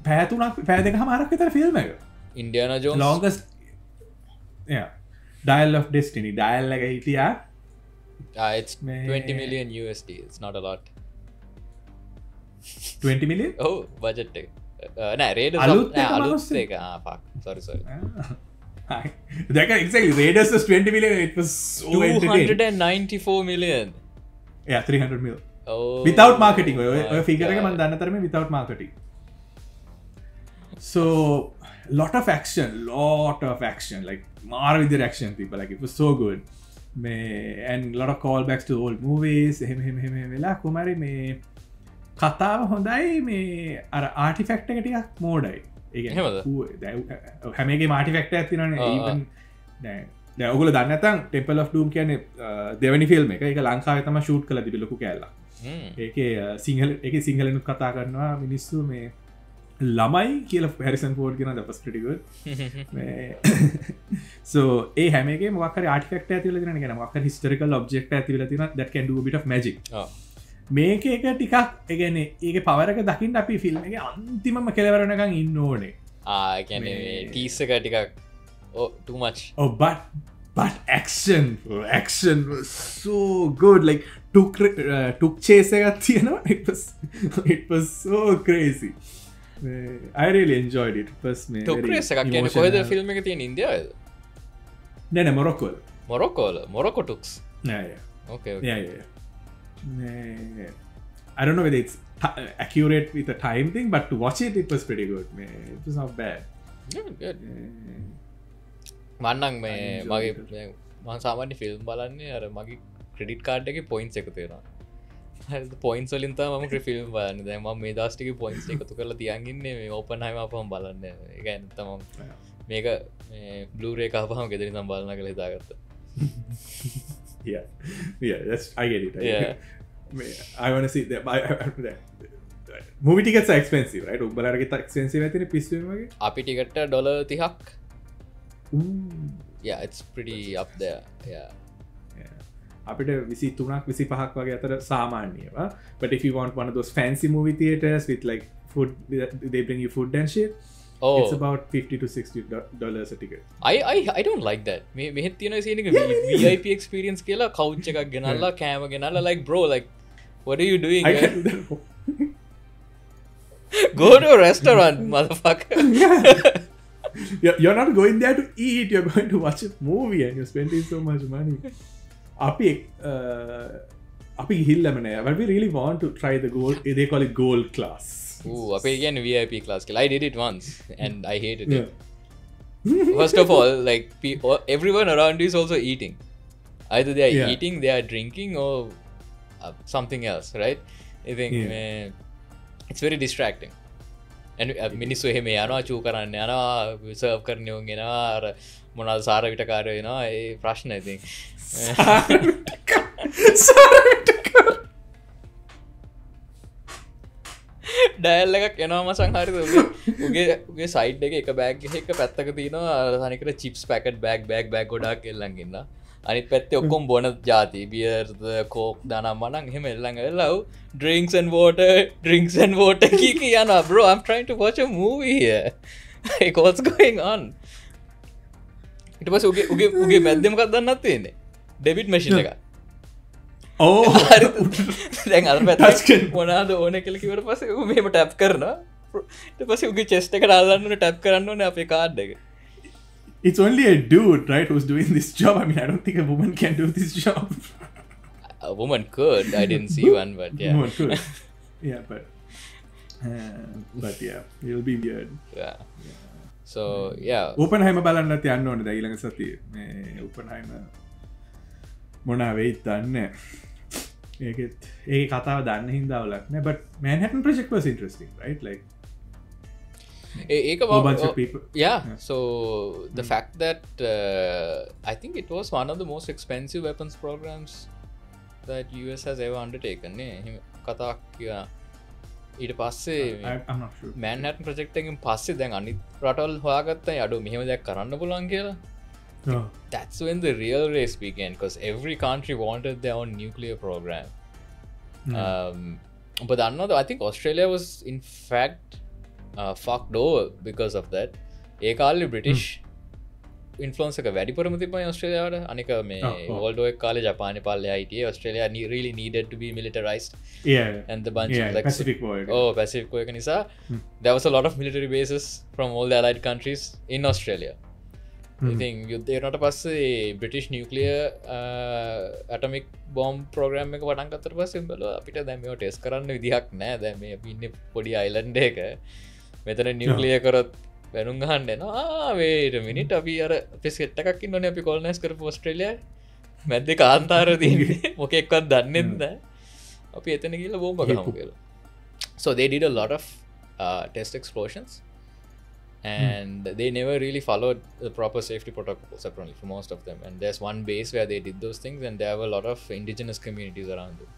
පැය දෙකමාරක් විතර film එක Indiana Jones longest Dial of Destiny dial එක හිටියා it's 20 million USD it's not a lot 20 million budget එක නෑ Raiders අලුත් එක sorry that exactly Raiders was 20 million it was so 294 million 300 million without marketing ඔය figure එක මම දන්න තරමේ without marketing so lot of action like මාර විදිහට action people like it was so good and lot of callbacks to old movies එහෙම වෙලා කොහමරි මේ කතාව හොඳයි මේ අර ආටිෆැක්ට් එක ටිකක් මෝඩයි ඒ කියන්නේ හැම එකේම ආටිෆැක්ට් එකක් තියෙනවනේ even දැන් ඔයගොල්ලෝ දන්නේ නැත්නම් Temple of Doom කියන්නේ දෙවෙනි ෆිල්ම් එක ඒක ලංකාවේ තමයි ෂූට් කරලා තිබි ලොකු කෑල්ලක් ඒකේ සිංහලෙනුත් කතා කරනවා මිනිස්සු මේ ළමයි කියල Harrison Ford කියන that was pretty good so ඒ හැම එකේම මොකක් හරි ආටිෆැක්ට් එකක් තියලා තියෙනවා කියන්නේ මොකක් හරි historical object එකක් තියලා තියෙනවා that can do a bit of magic මේක එක ටිකක් ඒ කියන්නේ ඒකේ power එක දකින්න අපි ෆිල්ම් එකේ අන්තිමම කෙලවර වෙනකන් ඉන්න ඕනේ ඒ කියන්නේ ටීස් එක ටිකක් too much but action was so good like took chase එකක් තියෙනවා it was so crazy I really enjoyed it first me took එකක් කියන්නේ කොහෙද ෆිල්ම් එක තියෙන ඉන්දියාවේද නෑ මොරොක්කෝ tooks okay I don't know whether it's accurate with the time thing but to watch it was pretty good it was not bad good මන්නන් මේ මගේ මං සාමාන්‍ය ෆිල්ම් බලන්නේ අර මගේ ක්‍රෙඩිට් කාඩ් එකේ පොයින්ට්ස් එකතු වෙනවා පොයින්ස් වලින් තමයි මම ෆිල්ම් බලන්නේ දැන් මම මේ දවස් ටිකේ පොයින්ට්ස් එකතු කරලා තියන් ඉන්නේ මේ ඕපන්හයිමර් අපහම බලන්න ඒ කියන්නේ තමයි මේක මේ බ්ලූරේ එක අපහම ගෙදරින් නම් බලන්න කියලා හිතාගත්තා yeah that's I get it I want to see that movie tickets are expensive right උඹලාගේ expensive ඇතිනේ පිස්සු වගේ අපි ටිකට් $30ක් yeah it's pretty up there yeah අපිට 23ක් 25ක් වගේ අතර සාමාන්‍යවා. But if you want one of those fancy movie theaters with like food, they bring you food and shit. It's about $50 to $60 a ticket. I don't like that. මෙහෙත් තියෙන scene එක VIP experience කියලා couch එකක් ගෙනල්ලා කෑම ගෙනල්ලා like bro like what are you doing? I can do that. Go to a restaurant, motherfucker. You're not going there to eat, you're going to watch a movie and you're spending so much money. අපි ගිහිල්ලම නෑ. But we really want to try the gold, they call it gold class. Ooh, අපේ කියන්නේ VIP class කියලා. I did it once and I hated it. First of all, like everyone around you is also eating. Either they are eating, they are drinking or something else, right? I think it's very distracting. And මිනිස්සු එහෙම යනවා චූ කරන්න යනවා serve කරන උන් එනවා අර මොනවාද සාර විටකාරයෝ එනවා ඒ ප්‍රශ්න ඉතින් ඩයල් එකක් එනවා මසන් හරිද උගේ සයිඩ් එක බෑග් එක පැත්තක තියෙනවා තනිකර චිප්ස් පැකට් බෑග් ගොඩාක් එල්ලන් ඉන්න අනිත් පැත්තේ ඔක්කොම බොන ಜಾති බියර්ද කෝක් දානම් මනම් එහෙම එල්ලන් එල්ලව drinks and water කී යනවා bro I'm trying to watch a movie here like what's going on ඊට පස්සේ උගේ මැද්දේ මොකක්ද දන්නත් තියෙන්නේ ඩෙබිට් මැෂින් එක දැන් අර පැත්තේ මොනවාද ඕනේ කියලා කිව්වට පස්සේ ඌ මෙහෙම ටැප් කරනවා ඊට පස්සේ උගේ chest එකට අල්ලන්න ඕනේ ටැප් කරන්න ඕනේ අපේ කාඩ් එක. It's only a dude, right, who's doing this job. I mean, I don't think a woman can do this job. A woman could. I didn't see one, but yeah. Woman could. Yeah, but yeah, it'll be weird. Yeah. So yeah. Oppenheimer බලන්නත් යන්න ඕනේ දැන් ඊළඟ සතියේ. මේ Oppenheimer මොනවා වෙයිද දන්නේ. ඒකේ කතාව දන්න හින්දා වලක් නෑ. But Manhattan Project was interesting, right? Like bunch of people. Yeah, so the fact that I think it was one of the most expensive weapons programs that US has ever undertaken කතාක් ඊට පස්සේ I'm not sure. Manhattan Project එකෙන් පස්සේ දැන් අනිත් රටවල් හොයාගත්තා අඩෝ මෙහෙම දෙයක් කරන්න පුළුවන් කියලා. That's when the real race began because every country wanted their own nuclear program. But I think Australia was in fact fucked over because of that. ඒ කාලේ British influence එක වැඩිපුරම තිබ්බනේ ඔස්ට්‍රේලියාවට. අනික මේ World War කාලේ ජපානයේ පාලේ හිටියේ. Australia really needed to be militarized. Yeah. And the bunch of like Pacific War. Pacific War එක නිසා there was a lot of military bases from all the allied countries in Australia. I think යුද්ධයට පස්සේ British nuclear atomic bomb program එක පටන් ගත්තට පස්සේ බලුවා අපිට දැන් මේව ටෙස්ට් කරන්න විදිහක් නැහැ. දැන් මේ අපි ඉන්නේ පොඩි island එක. මෙතන නියුක්ලියර් කරොත් වෙනුම් ගහන්න එනවා wait a minute අපි අර අපි සෙට් එකක් ඉන්නෝනේ අපි කොලොනයිස් කරපු ඕස්ට්‍රේලියාවේ මැද්දේ කාන්තාර තියෙන්නේ මොකෙක්වත් දන්නේ නැහැ අපි එතන ගිහලා බෝම්බ ගහමු කියලා. So they did a lot of test explosions and they never really followed the proper safety protocols apparently for most of them, and there's one base where they did those things and there were a lot of indigenous communities around them.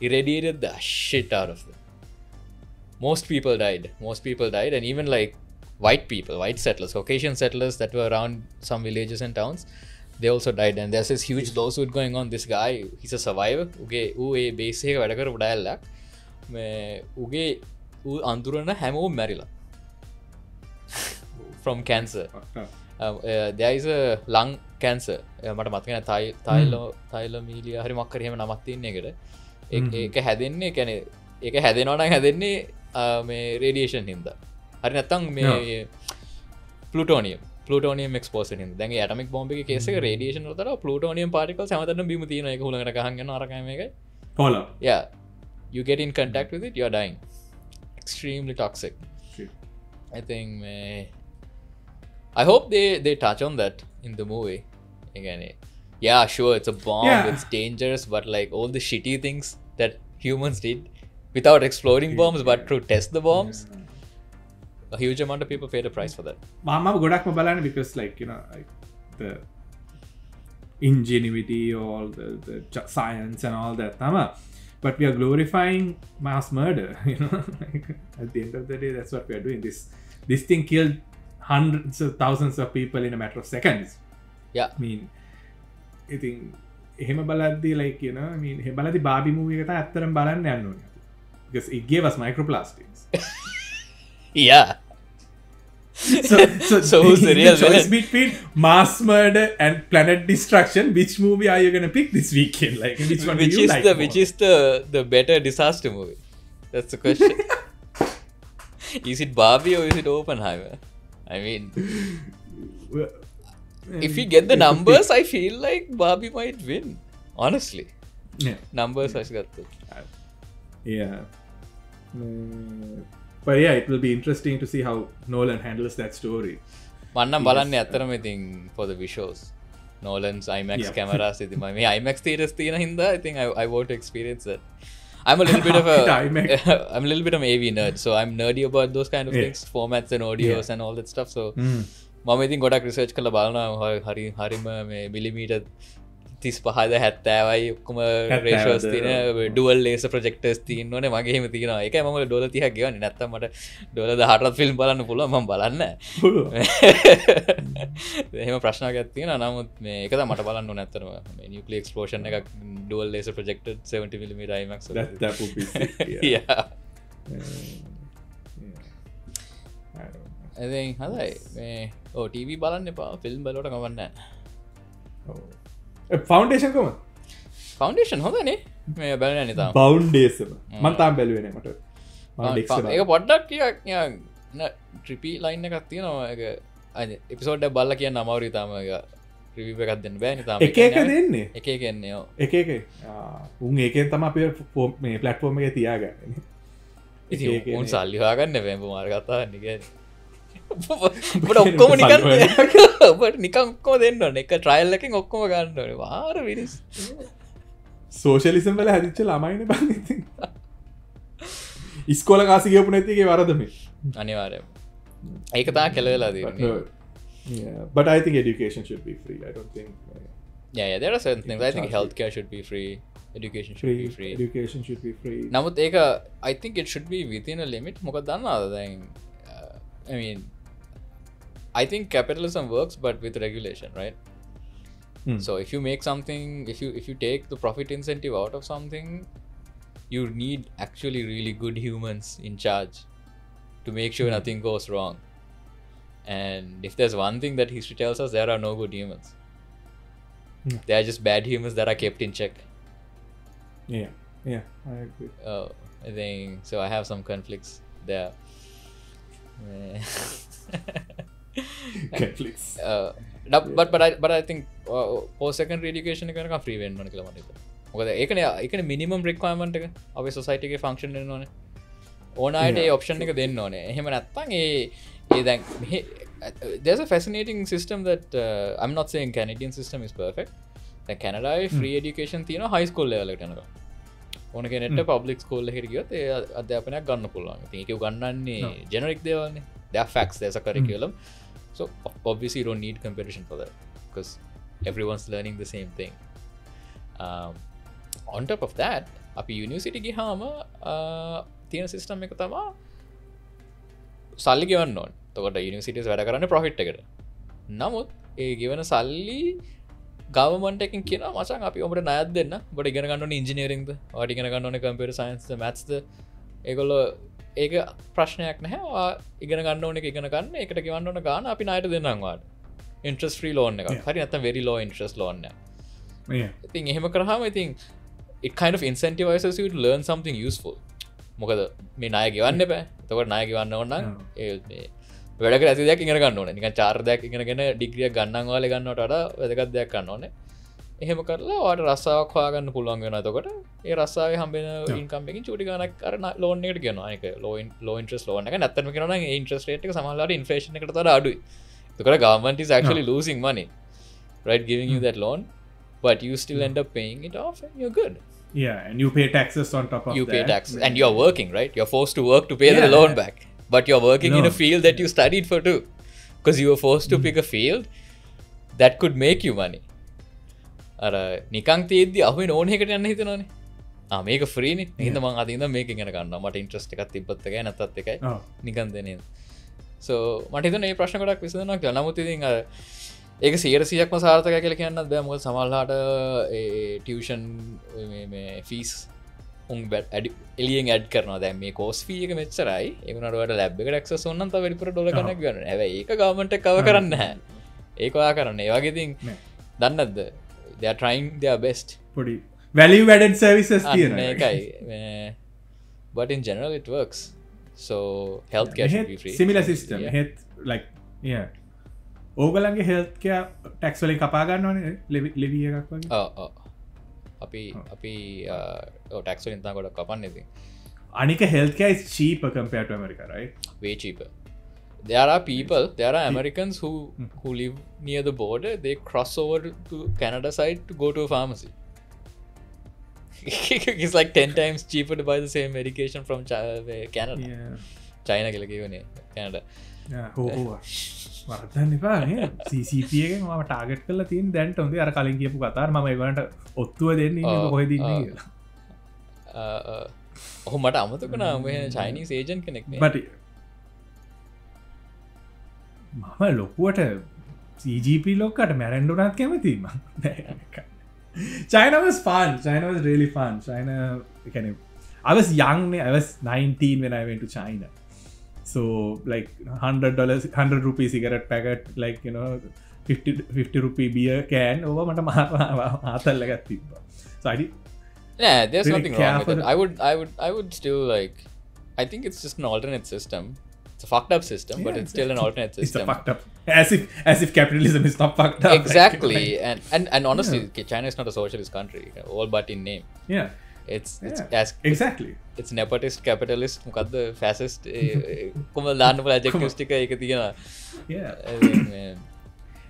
Irradiated the shit out of them. Most people died and even like white settlers, Caucasian settlers that were around some villages and towns, they also died, and there's this huge lawsuit going on. This guy, he's a survivor. ඌ ඒ base එකේ වැඩ කරපු ඩයල්ලක් මේ ඌ අඳුරන හැමෝම මැරිලා from cancer. There is a lung cancer. මට මතක නැහැ තයිලොමීලියා හරි මොකක් හරි එහෙම නමක් තියෙන එකට. ඒක හැදෙන්නේ කියන්නේ ඒක හැදෙනවා නම් හැදෙන්නේ මේ රේඩියේෂන් හින්දා. හරි නැත්තම් මේ ප්ලූටෝනියම් එක්ස්පෝසර් හින්දා. දැන් ඒ ඇටොමික් බෝම්බ් එකේ කේස් එක රේඩියේෂන් වලතර ප්ලූටෝනියම් පාටිකල්ස් හැමතැනම බීම තියෙනවා. ඒක හුලඟට ගහන් යනවා අරකයි මේකයි. Hola. Yeah. You get in contact with it, you are dying. Extremely toxic. Shit. I think I hope they touch on that in the movie. Again, yeah, sure, it's a bomb, it's dangerous, but like all the shitty things that humans did without exploding bombs but to test the bombs, a huge amount of people paid a price for that. Mama godakma balana because like like the ingenuity, all the science and all that but we are glorifying mass murder. Like, at the end of the day that's what we are doing. This thing killed hundreds of thousands of people in a matter of seconds. Yeah, I mean, I think එහෙම බලද්දී ලයි කියන හෙ බලදි බාබි මූවිකට ඇත්තරම් බලන්න යන්න ඕන it gave us microplastics yeah so who's the real choice between mass murder and planet destruction which movie are you gonna pick this weekend like which one which do you is like the which is the better disaster movie that's the question is it Barbie or is it Oppenheimer I mean if we get the numbers I feel like Barbie might win honestly yeah numbers I got yeah but yeah it will be interesting to see how Nolan handles that story මන්නම් බලන්නේ ඇත්තටම ඉතින් for the visuals Nolan's IMAX cameras ඉතින් මම මේ IMAX theaters තියෙන හින්දා I think I want to experience that I'm a little bit of a I'm a little bit of an AV nerd so I'm nerdy about those kind of things formats and audios and all that stuff so මම ඉතින් ගොඩක් research කරලා බලනවා හරිම මේ millimetre 35ද 70යි ඔක්කොම රේෂියෝස් තියෙන dual laser projectors තියෙනවනේ මගේ එහෙම තියෙනවා ඒකයි මම ඩොලර් 30ක් ගෙවන්නේ නැත්තම් මට ඩොලර් 18ක් ෆිල්ම් බලන්න පුළුවන් මම බලන්නේ එහෙම ප්‍රශ්නයක් තියෙනවා නමුත් මේ ඒක තමයි මට බලන්න ඕනේ ඇත්තටම මේ නියුක්ලියර් එක්ස්ප්ලෝෂන් එකක් dual laser projector 70mm IMAX that would be sick yeah I think හදයි මේ TV බලන්න එපා ෆිල්ම් බලවට කමක් නැහැ ෆවන්ඩේෂන් කොම ෆවන්ඩේෂන් හොඳනේ මේ බලන්න නිතා බවන්්ඩේසම මන්තාම් බැලුවෙන මට ඒක පොඩ්ඩක් ට්‍රිපී ලයින්න එකක් තියෙනවා එපිසෝඩ් බල්ල කියන්න අමවරී තාම රිවිව එකක් දෙන්න බෑ නිතාම එක දෙන්නේ එක කියන්නේ එක උන් ඒකෙන් තම අප මේ පලට්ෆෝර්ම එක තියාගන්න ඉති උන් සල්ලිවාගන්න වැෑඹ මාර්ගතාන්න ගැන ඔක්කොම නිකන් ඔබට නිකම්කෝ දෙන්න එක ට්‍රයිල් එකින් ඔක්කොම ගන්නන වාර විනිස් සෝෂලිසම් වල හැදිච්ච ළමයින බ ඉස්කෝල කාසිගපු නැතිගේ වරදම අනිවාරය ඒක තා කෙලවෙලා දී but I think education should be free I don't think yeah there are certain things I think healthcare should be free education should be free education should be free නමුත් ඒක I think it should be within a limit මොකද දන්නවද දැන් I mean I think capitalism works but with regulation right so if you make something if you take the profit incentive out of something you need actually really good humans in charge to make sure nothing goes wrong and if there's one thing that history tells us there are no good humans they are just bad humans that are kept in check yeah I agree I think so I have some conflicts there conflicts but I think post secondary education එකක free වෙන්න ඕන කියලා මට හිතෙනවා. මොකද ඒකනේ minimum requirement එක අපේ society එකේ function වෙන්න ඕනේ. ඕන අයට ඒ option එක දෙන්න ඕනේ. එහෙම නැත්නම් ඒ දැන් there's a fascinating system that I'm not saying Canadian system is perfect. දැන් කැනඩාවේ free education තියෙනවා high school level එකට යනකම්. ඕන කෙනෙක්ට public school එකකට ගියොත් ඒ අධ්‍යාපනයක් ගන්න පුළුවන්. ඉතින් ඒක උගන්වන්නේ generic දේවල්නේ. There are facts, there's a curriculum. So obviously you don't need competition for that because everyone's learning the same thing. On top of that, අපි university ගියාම තියෙන system එක තමයි සල්ලි ගෙවන්න ඕනේ. එතකොට universities වැඩ කරන්නේ profit එකට. නමුත් ඒ ගෙවන සල්ලි government එකෙන් කියනවා මචං අපි ඔබට ණයක් දෙන්න. ඔබට ඉගෙන ගන්න ඕනේ engineering ද, ඔයාලට ඉගෙන ගන්න ඕනේ computer science ද, maths ද. ඒගොල්ලෝ ඒක ප්‍රශ්නයක් නැහැ ඉගෙන ගන්න ඕන එක ඉගෙන ගන්න එකට ගෙවන්න ඕන ගාන අපි ණයට දෙන්නම් ඔයාලට interest free loan එකක් හරි නැත්නම් very low interest loan එක ඉතින් එහෙම කරාම ඉතින් it kind of incentivizes you to learn something useful මොකද මේ ණය ගෙවන්න බෑ එතකොට ණය ගෙවන්න ඕන නම් ඒ වැඩ කර ඇති දෙයක් ඉගෙන ගන්න ඕනේ නිකන් චාර් දෙයක් ඉගෙනගෙන ඩිග්‍රියක් ගන්නම් ඔයාලා ගන්නවට වඩා වැදගත් දෙයක් ගන්න ඕනේ එහෙම කරලා ඔයාලට රස්සාවක් හොයාගන්න පුළුවන් වෙනවා එතකොට ඒ රස්සාවේ හම්බෙන ඉන්කම් එකකින් චූටි ගාණක් අර ලෝන් එකට ගෙවනවා ඒක low interest loan එක නැත්තම් කියනවා නම් ඒ interest rate එක සමහරවිට inflation එකට වඩා අඩුයි එතකොට government is actually losing money right giving you that loan but you still end up paying it off and you're good and you pay taxes on top of you pay taxes and you're working right you're forced to work to pay the loan back but you're working in a field that you studied for too because you were forced to pick a field that could make you money අර නිකන් තියෙද්දි අහුවෙන ඕන එකට යන්න හිතනවනේ. මේක free නේ. එහෙනම් මම අද ඉඳන් මේක ඉගෙන ගන්නවා. මට ඉන්ට්‍රස්ට් එකක් තිබ්බත් එකයි නැත්තත් එකයි. නිකන් දෙන්නේ. So මට හිතෙනවා මේ ප්‍රශ්න ගොඩක් විසඳනවා කියලා. නමුත් ඉතින් අර ඒක 100%ක්ම සාර්ථකයි කියලා කියන්නත් බෑ මොකද සමහරලාට ටියුෂන් ෆීස් උන් එලියෙන් ඇඩ් කරනවා දැන් මේ කෝස් ෆී එක මෙච්චරයි ඒ වුණාට ඔයාලට ලැබ් එකට ඇක්සස් ඕන නම් තව වැඩිපුර ඩොලර් ගණනක් ගන්න. හැබැයි ඒක ගවර්න්මන්ට් එක කවර් කරන්නේ නැහැ. ඒක ඔයා කරන්නේ. ඒ වගේ ඉතින් දන්නේ නැද්ද? they are trying their best. පොඩි value added services තියෙනවා. ඒකයි. But in general it works. So healthcare should be free. Similar system. Health like yeah. ඕගලන්ගේ healthcare tax වලින් කපා ගන්නවනේ levy එකක් වගේ. අපි tax වලින් තමයි ගොඩක් කපන්නේ ඉතින්. අනික healthcare is cheaper compared to America, right? Way cheaper. There are Americans who live near the border. They cross over to Canada side to go to a pharmacy. It's like 10 times cheaper to buy the same medication from Canada. Yeah. China කියලා කියවනේ Canada. වරදන්න එපා නේ CCP එකෙන් මම target කරලා තියෙන දැන්ට හොඳේ අර කලින් කියපු කතාර මම ඒගොල්ලන්ට ඔත්තුව දෙන්න ඉන්නේ කොහෙද ඉන්නේ කියලා. ඔහොම මට අමතක වුණා මේ Chinese agent කෙනෙක් නේ. But මම ලොකුවට CGP ලොක්කට මැරෙන්න උනත් කැමතියි මම. China was fun. China was really fun. China I was young. I was 19 when I went to China. So like $100 rupees cigarette packet, like 50 rupee beer can. Over mata maatalla එකක් තිබ්බා. So I did. Yeah, there's really nothing wrong with it. I would still like. I think it's just an alternate system. It's a fucked up system, but it's still an alternate system. It's a fucked up. As if capitalism is not fucked up. Exactly, and honestly, China is not a socialist country, all but in name. Yeah. It's exactly. It's nepotist capitalist. මොකද්ද fascist කොහොමද දාන්න පුළුවන් adjectives ටික ඒක තියෙනවා. Yeah.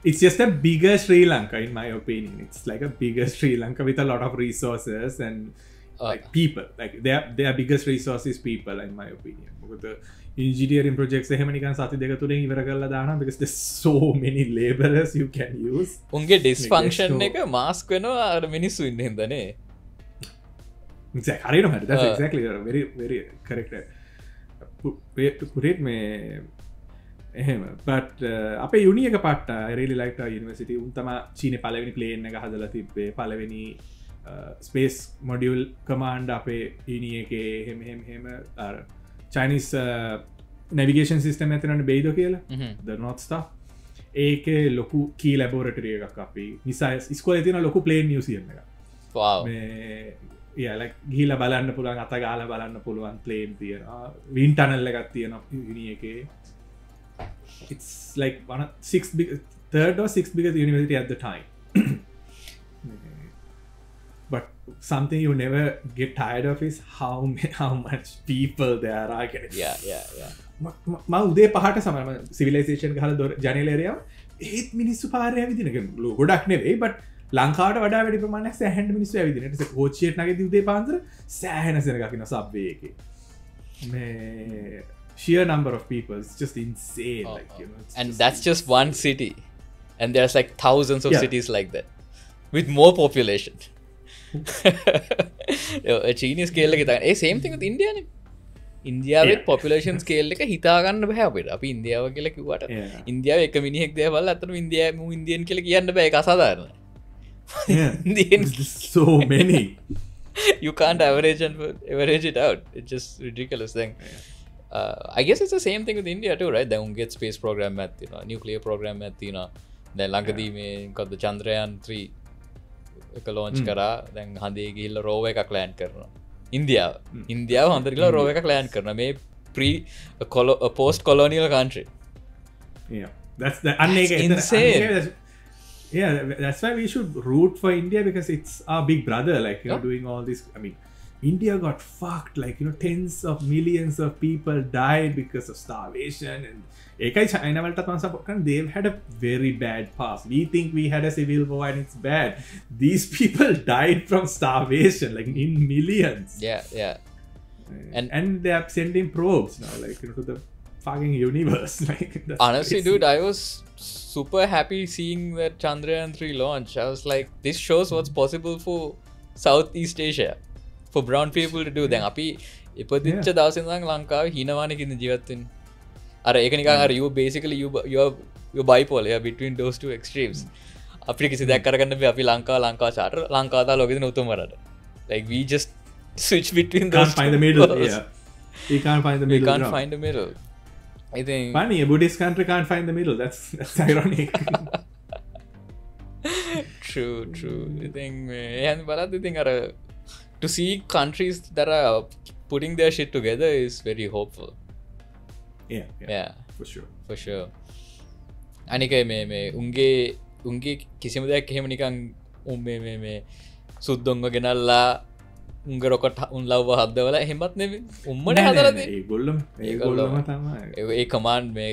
It's just a bigger Sri Lanka in my opinion. It's like a bigger Sri Lanka with a lot of resources and like people. Like their biggest resource is people in my opinion. මොකද engineering projects එහෙම නිකන් සති දෙක තුනෙන් ඉවර කරලා දානවා because there's so many laborers you can use. උන්ගේ dysfunction එක mask වෙනවා අර මිනිස්සු ඉන්න හින්දානේ. Exactly. I don't know. That's exactly very, very correct. Put it me. But අපේ uni එක පාට I really liked our university. උන් තමයි චීනේ පළවෙනි plane එක හදලා තිබ්බේ. පළවෙනි space module command අපේ uni එකේ එහෙම අර Chinese navigation system එක තියෙනවනේ බෙයිදෝ කියලා. The North Star. ඒකේ ලොකු key laboratory එකක් අපි මිසයිල්ස් ඉස්කෝලේ තියෙන ලොකු plane museum එකක්. Wow. Yeah, like ගිහිලා බලන්න පුළුවන් අත ගාලා බලන්න පුළුවන් plane තියෙනවා wind tunnel එකක් තියෙනවා uni එකේ. It's like third or sixth biggest university at the time. But something you never get tired of is how much people there are. Yeah. මම උදේ 5ට සමහරම civilization ගහලා දොර ජනේල එරියාව ඒත් මිනිස්සු පාරේ ඇවිදින එක ගොඩක් නෙවෙයි but ලංකාවට වඩා වැඩි ප්‍රමාණයක් සෑහෙන මිනිස්සු ඇවිදින. ඊට පස්සේ කෝච්චියට නැගෙදී උදේ පාන්දර සෑහෙන සෙනගක් ඉන්න සබ්වේ එකේ. මේ sheer number of people is just insane. And that's just one city. And there's like thousands of cities like that with more population. Chinese scale එක තමයි. ඒ same thing with India නේ. ඉන්දියාවේ population scale එක හිතා ගන්න බෑ අපිට. අපි ඉන්දියාව කියලා කිව්වට ඉන්දියාවේ එක මිනිහෙක් දේවල් අතන ඉන්දියන් කියලා කියන්න බෑ. ඒක අසාධාරණයි. There's so many. You can't average it out. It's just ridiculous thing. I guess it's the same thing with India too, right? They get space program at nuclear program at then ලංකදී මේ මොකද්ද චන්ද්‍රයාන් 3 එක launch කරා. දැන් හඳේ ගිහිල්ලා rover එකක් land කරනවා. ඉන්දියාව හඳට ගිහිල්ලා rover එකක් land කරනවා. මේ post colonial country. Yeah. That's insane. Yeah, that's why we should root for India because it's our big brother, like doing all this. I mean, India got fucked, like tens of millions of people died because of starvation, and ekai China walta thama support karana. They've had a very bad past. We think we had a civil war and it's bad. These people died from starvation, like in millions. Yeah. And they are sending probes now, like to the fucking universe. Like honestly, crazy. Dude, I was super happy seeing that Chandrayaan 3 launch. I was like, this shows what's possible for Southeast Asia, for brown people to do. Then අපි ඉපදිච්ච දවසේ ඉඳන් ලංකාවේ හිනවණකින් ජීවත් වෙන්නේ. අර ඒක නිකන් අර you basically you are bipolar, yeah, between those two extremes. අපිට කිසි දෙයක් කරගන්න බෑ. අපි ලංකා චාටර් ලංකාව තා ලෝකෙදින උතුම්ම රට. Like we just switch between those. Can't find the middle. Yeah. We can't find the middle. We can't ground. find the middle. I think Funny, a Buddhist country can't find the middle. That's ironic. true. I think and බලද්දි ඉතින් අර to see countries that are putting their shit together is very hopeful. Yeah. For sure. අනික මේ උන්ගේ කිසිම දෙයක් එහෙම නිකන් මේ සුද්දොන්ව ගෙනල්ලා උන්ගේ රොකට් උන් ලව්ව හදවලා එහෙමත් නෙමෙයි උම්මනේ හදලා තියෙන්නේ. ඒගොල්ලොම තමයි. ඒ කමාන්ඩ් මේ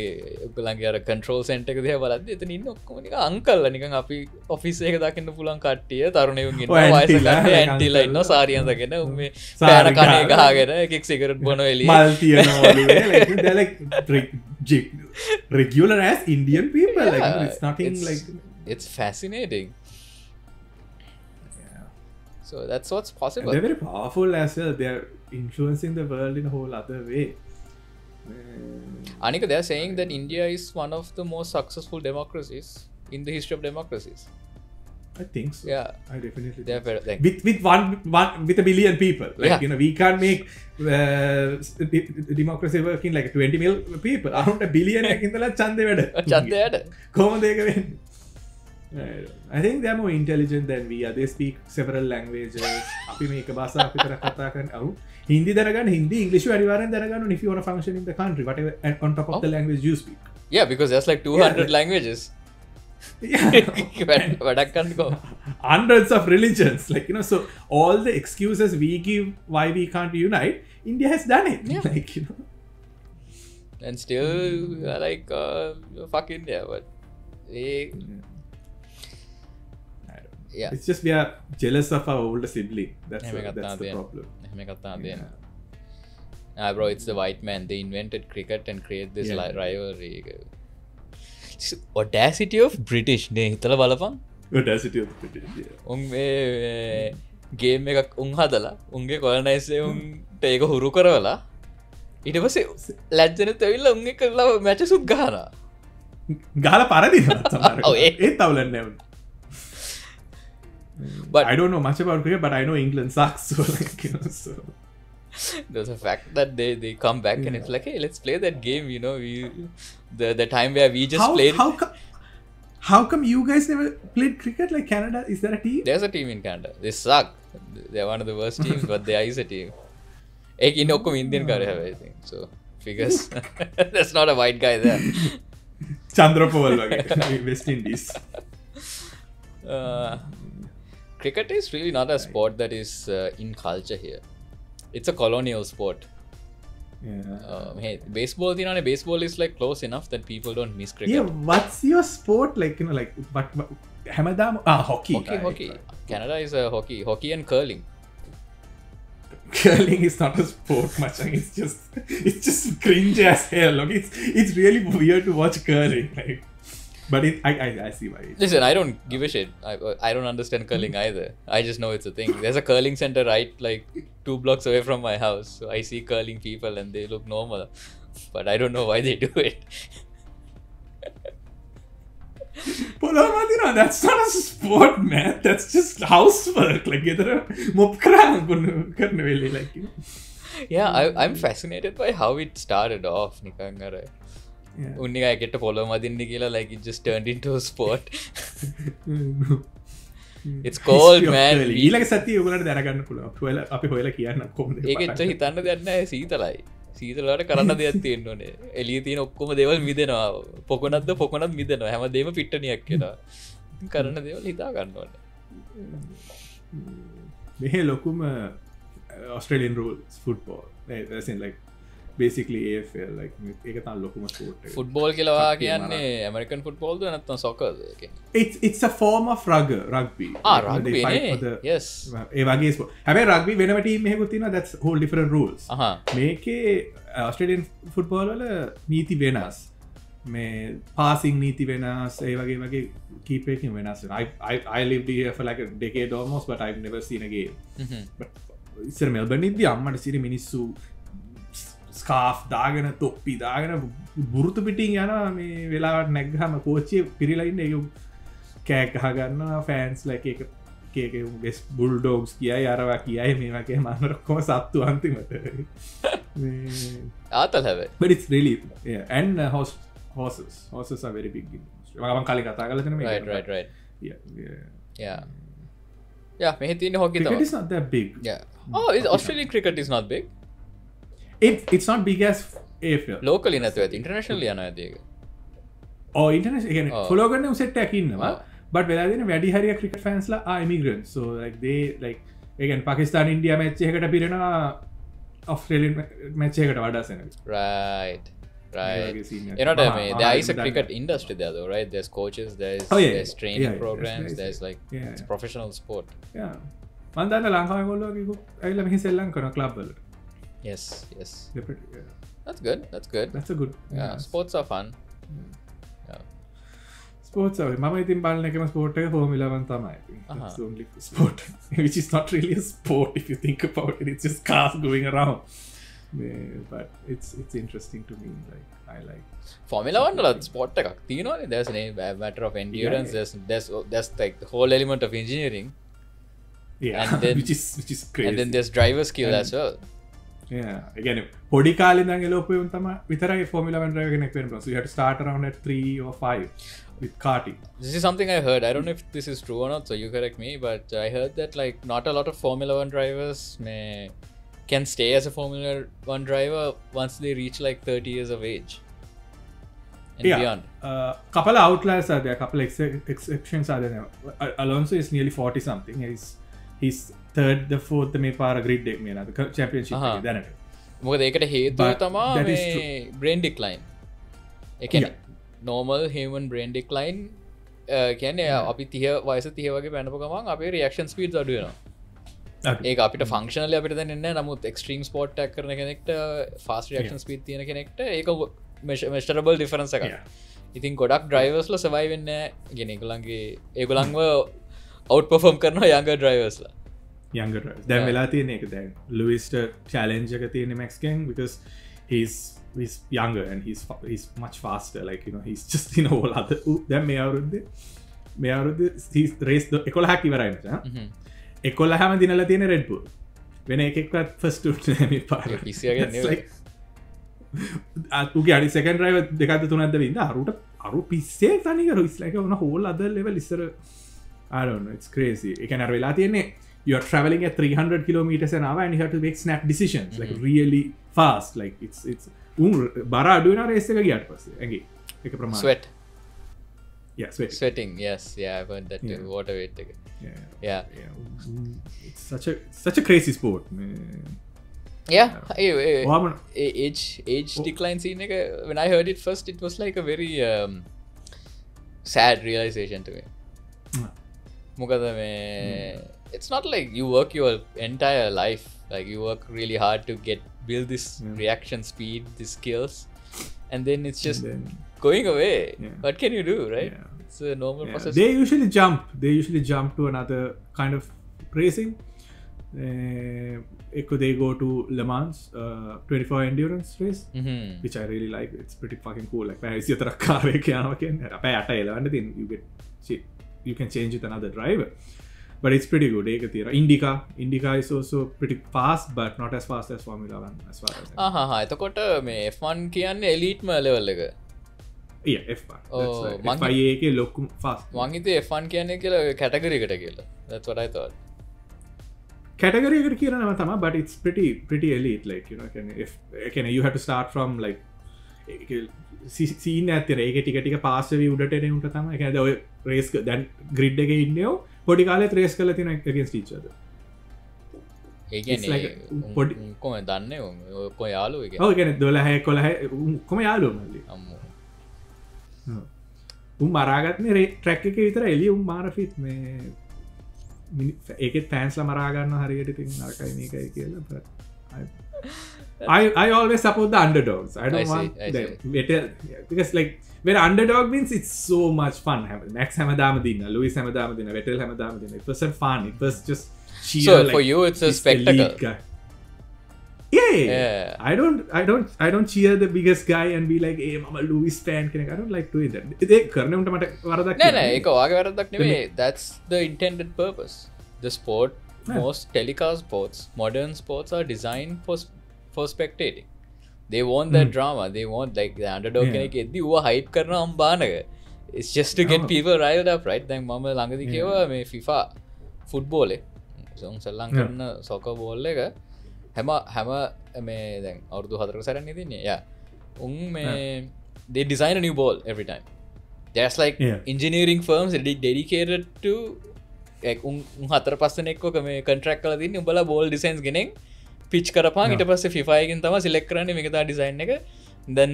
ඔයගලන්ගේ අර කන්ට්‍රෝල් සෙන්ටර් එක දිහා බලද්දි එතන ඉන්න ඔක්කොම නිකන් අංකල්ලා නිකන් අපි ඔෆිස් එක දකින්න පුළුවන් කට්ටිය තරුණයෝන් ඉන්නවා වයසක කට්ටිය ඇන්ටිලා ඉන්නවා සාරියන් දාගෙන උන් මේ පෑන කණේ ගහගෙන එකෙක් සිගරට් බොන එළියේ මල් තියනවා වගේ they're like regular as Indian people. Yeah, like it's nothing like it's fascinating. So that's what's possible. And they're very powerful as well. They're influencing the world in a whole other way. Anika, they're saying that India is one of the most successful democracies in the history of democracies. I think so. Yeah, I definitely they're think so. like, with one with a billion people. Like, Yeah. you know, we can't make democracy working like 20 million people. Around a billion එකකින්දලා ඡන්දේ වැඩ. චන්දයට කොහොමද ඒක වෙන්නේ? I think they're more intelligent than we are. They speak several languages. අපි මේක භාෂාවක් විතර කතා කරන්නේ. හින්දි දැනගන්න හින්දි ඉංග්‍රීසි අනිවාර්යෙන් දැනගන්න ඕනේ if you want to function in the country, whatever on top of the language you speak. Yeah, because there's like 200 languages. Yeah. වැඩක් කරන්නකෝ. Hundreds of religions, like, you know, so all the excuses we give why we can't unite, India has done it. Yeah. Like, you know, And still like fuck India, but yeah. it's just we are jealous of our older sibling. That's එහෙම එකක් the තමයි problem. එහෙම එකක් තමයි තියෙන්නේ. Bro, it's the white man. They invented cricket and created this rivalry. Audacity of British නේ හිතලා බලපන්. Audacity of the British. Yeah. උන් මේ ගේම් එකක් උන් හදලා උන්ගේ කොලනයිසර් උන්ට ඒක හුරු කරවලා ඊට පස්සේ ලැජ්ජනෙත් ඇවිල්ලා උන් එක්ක මැචස් උත් ගහනවා. ගහලා පරදිනවා සමහර. ඔව්, ඒත් අවුලක් නෑ. But I don't know much about cricket, but I know England sucks. So, like, you know, so there's a fact that they come back and it's like, hey, let's play that game, you know, the time where we just played. How come you guys never played cricket like Canada? Is there a team? There's a team in Canada. They suck. They're one of the worst teams, but there is a team. Ek in okkom Indian guy have, I think. So figures. There's not a white guy there. Chandrapal wage, West Indies. Cricket is really not a sport that is in culture here. It's a colonial sport. Yeah. Hey, baseball, you know, baseball is like close enough that people don't miss cricket. Yeah, what's your sport like? You know, like what Hamadam? Hockey. Hockey. Canada is a hockey and curling. Curling is not a sport, much. It's just cringe as hell. Look, it's really weird to watch curling. Like, but I see why. Listen, I don't give a shit. I don't understand curling either. I just know it's a thing. There's a curling center right like 2 blocks away from my house. So I see curling people and they look normal. But I don't know why they do it. That's not a sport, man. That's just housework. Like, like, you know. Yeah, I'm fascinated by how it started off. Nikangara. Unni I get to follow Madinni kila, like it just turned into a sport. It's cold, man. ඊළඟ සතිය ඔයගොල්ලන්ට දැනගන්න පුළුවන්. අපි හොයලා කියන්න කොහොමද? ඒකෙත් හිතන්න දෙයක් නැහැ සීතලයි. සීතලවට කරන්න දෙයක් තියෙන්න ඕනේ. එළියේ තියෙන ඔක්කොම දේවල් මිදෙනවා. පොකොනත් මිදෙනවා. හැමදේම පිට්ටනියක් වෙනවා. කරන්න දේවල් හිතා ගන්න ඕනේ. මෙහෙ ලොකුම Australian rules football. As in like basically AFL, like ඒක තමයි ලොකුම sport එක. ෆුට්බෝල් කියලා කියන්නේ ඇමරිකන් ෆුට්බෝල්ද නැත්නම් සොකර්ද එකෙන්? It's a form of rugby. rugby නේ. Yes. ඒ වගේ sport. හැබැයි rugby වෙනම ටීම් එකකුත් තියෙනවා, that's whole different rules. මේකේ Australian football වල නීති වෙනස්. මේ passing නීති වෙනස්, ඒ වගේ keep එකකින් වෙනස් වෙනවා. I lived here for like a decade almost, but I've never seen a game. But ඉස්සර මෙල්බර්න් ඉද්දි අම්මට සිරි මිනිස්සු ස්කාෆ් දාගෙන තොප්පි දාගෙන බුරුතු පිටින් යන මේ වෙලාවට නැග්හම කෝච්චිය පිරිලයින්න ඒ කෑකහගන්න ෆෑන්ස් ලැක එක ගෙස් බුල් ඩෝග්ස් කියයි අරවා කියයි මේවගේ මනරක්කොම සත්තු අන්තිමට ආතල් හැව but it's really and horses are very big මම කලින් කතා කරලා තියෙන right yeah මෙහි තියෙන හොකි තමයි cricket is not that big is Australian cricket is not big it's not big as AFL locally නැතුව ඇති internationally යනවා ඇති ඒක international කියන්නේ follow කරන උසෙට් එකක් ඉන්නවා but වෙලා දෙන වැඩි හරිය cricket fans ලා immigrants so like they like again Pakistan India match එකකට පිරෙනවා Australian match එකකට වඩා සෙනඟ right you know what I mean there is a cricket industry there though right there's coaches there's training programs there's like it's a professional sport මම දන්න ලංකාවේ ගොල්ලෝ ඇවිල්ලා මෙහි සෙල්ලම් කරන ක්ලබ් වලට yes that's good that's a good sports are fun sports are මම ඉතින් බලන එකම ස්පෝර්ට් එක ෆෝමියුලා 1 තමයි that's the only sport which is not really a sport if you think about it it's just cars going around but it's interesting to me like I like Formula 1 වල sport එකක් තියෙනවානේ there's a matter of endurance there's like the whole element of engineering and then which is crazy and then there's driver skill as well again පොඩි කාලේ ඉඳන් එළෝපේ උන් තමයි විතරයි Formula 1 driver කෙනෙක් වෙන්න පුළුවන් so you have to start around at 3 or 5 with karting this is something I heard I don't know if this is true or not so you correct me but I heard that like not a lot of Formula 1 drivers can stay as a Formula 1 driver once they reach like 30 years of age and beyond couple outliers are there couple exceptions are there Alonso is nearly 40 something he's third the fourth මේ පාර grid එක මේ නේද championship එකේ දැනට මොකද ඒකට හේතුව තමයි මේ brain decline ඒ කියන්නේ normal human brain decline කියන්නේ අපි 30 වයස 30 වගේ පැනපු ගමන් අපේ reaction speeds අඩු වෙනවා ඒක අපිට functionally අපිට දැනෙන්නේ නැහැ නමුත් extreme sport tag කරන කෙනෙක්ට fast reaction speed තියෙන කෙනෙක්ට ඒක measurable difference එකක් ඉතින් ගොඩක් drivers ලා survive වෙන්නේ නැහැ කියන්නේ ඒගොල්ලන්ව outperform කරනවා younger drivers ලා younger drivers දැන් වෙලා තියෙන එක දැන් Lewisට challenge එක තියෙන Max King because he's younger and he's much faster like you know he's just in a whole other දැන් මේ අවුරුද්දේ he's race 11ක් ඉවරයි නේද 11ම දිනලා තියෙන Red Bull වෙන එකෙක්වත් first උත් නෑ මේ පාර පිසියගේ නෙවෙයි උගේ අනිත් second driver දෙකක්ද තුනක්ද වින්ද අරු පිස්සේ තනි කරු it's like on a whole other level ඉස්සර I don't know it's crazy ඒ කියන්නේ අර වෙලා තියෙන්නේ you are traveling at 300 kilometers an hour and you have to make snap decisions like really fast like it's බර අඩු වෙන raise එක ගියාට පස්සේ ඇඟේ ඒක ප්‍රමාණය sweat sweating yes I've heard that too water weight එක it's such a crazy sport age decline scene එක when I heard it first it was like a very sad realization to me මොකද මේ it's not like you work your entire life like you work really hard to build this reaction speed these skills and then it's just going away what can you do right it's a normal process they usually jump to another kind of racing they go to Le Mans 24 endurance race which I really like it's pretty fucking cool like පැය කාරයක යනවා කියන්නේ අපේ 8 11 then you can change with another driver but it's pretty good ඒක තියෙනවා Indica is also pretty fast but not as fast as Formula 1 as far as එතකොට මේ F1 කියන්නේ elite level එක F1 that's right FIA එකේ ලොකු fast මං හිතේ F1 කියන්නේ කියලා category එකට කියලා that's what I thought category එකට කියන නම තමයි but it's pretty elite like you know can you have to start from like scene ඇත්තේ ඒක ටික පාස් වෙවි උඩට එන උන්ට තමයි ඒ කියන්නේ ඔය රේස් දැන් ග්‍රිඩ් එකේ ඉන්නේෝ පොඩි කාලෙත් රේස් කරලා තියෙන against each other ඒ කියන්නේ පොඩි කොහොමද දන්නේ ඔය යාළුවෝ ඒ කියන්නේ ඔව් ඒ කියන්නේ 12 11 කොහොම යාළුවෝ මල්ලි අම්මෝ මරාගත්නේ ට්‍රැක් එකේ විතර එළිය මාර ෆිට් මේ ඒකෙත් ෆෑන්ස්ලා මරා ගන්නවා හරියට ඉතින් නරකයි මේකයි කියලා but I always support the underdogs. I don't want Vettel because like when underdog wins, it's so much fun. Max Hamadama dinna, Lewis Hamadama dinna, Vettel Hamadama dinna. It wasn't fun. It was just sheer. So like, for you, it's a spectacle. Yeah. I don't cheer the biggest guy and be like, hey, mama Louis fan කෙනෙක්. I don't like doing that. ඒ කරනවට මට වරදක් නෑ ඒක ඔයාගේ වැරද්දක් නෙමෙයි. That's the intended purpose. The sport, most telecast sports, modern sports are designed for spectating. They want that drama. They want like the underdog කෙනෙක් එද්දි ඌව hype කරනවා අම්බානක. It's just to get people riled up, right? දැන් මම ළඟදී කියවා මේ FIFA football එක සල්ලං කරන soccer ball එක හැම මේ දැන් අවුරුදු 4ක සැරන්නේ තින්නේ. Yeah. මේ they design a new ball every time. There's like engineering firms dedicated to like හතර පස්සෙනෙක්ව මේ contract කරලා තින්නේ උඹලා ball designs ගෙනෙන් pitch කරපන් ඊට පස්සේ FIFA එකෙන් තමයි select කරන්නේ මේක තමයි design එක. Then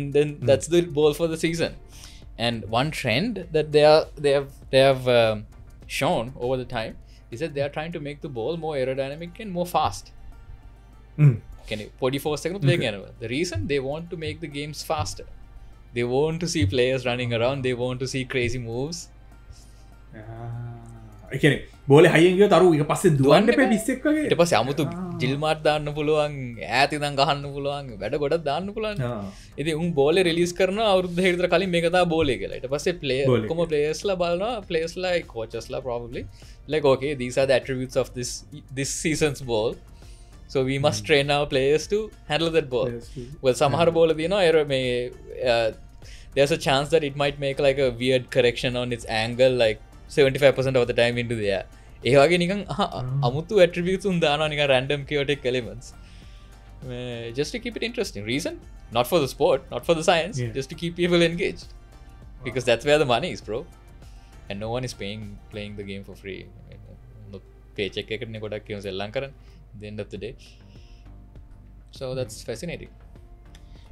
that's the ball for the season. And one trend that they have shown over the time is that they are trying to make the ball more aerodynamic and more fast. Can you 44 seconds play again? The reason they want to make the games faster. They want to see players running around. They want to see crazy moves. එකන බෝල හයිගෙ තරු එක පස්සේ දුවන්න එපා පිස්සෙක් වගේ. ඊට පස්සේ 아무තු ජිල් මාට් දාන්න පුළුවන්, ඈත ඉඳන් ගහන්න පුළුවන්, වැඩ ගොඩක් දාන්න පුළුවන්. ඉතින් උන් බෝලේ රිලීස් කරනවා අවුරුදු දෙකකට විතර කලින් මේක තමයි බෝලේ කියලා. ඊට පස්සේ ප්ලේයර් ඔක්කොම ප්ලේයර්ස්ලා බලනවා, ප්ලේයර්ස්ලා coachesලා probably like okay these are the attributes of this season's ball. So we must train our players to handle that ball. Well සමහර බෝල දිනවා error මේ there's a chance that it might make like a weird correction on its angle like 75% of the time into the air. ඒ වගේ නිකන් අමුතු attributes උන් දානවා නිකන් random chaotic elements. Just to keep it interesting. Reason? Not for the sport, not for the science, just to keep people engaged. Because that's where the money is, bro. And no one is playing the game for free. Paycheck එකකට ගොඩක් කියමු සෙල්ලම් කරන්නේ at the end of the day. So that's fascinating.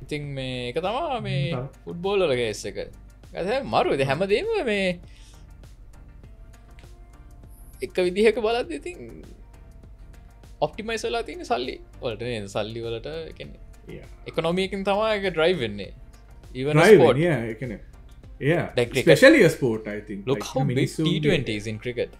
I think මේ එක තමයි මේ football වල කේස් එක. ඒක මරු ඉතින් හැමදේම මේ එක විදිහක බලද්දී ඉතින් ඔප්ටිමයිස් වෙලා තියෙන සල්ලි වලට නේද? සල්ලි වලට කියන්නේ ඉකොනොමි එකෙන් තමයි ඒක ඩ්‍රයිව් වෙන්නේ. Even a sport. Yeah, it can. Yeah. Like especially a sport, I think. Look like, how big T20 is in cricket.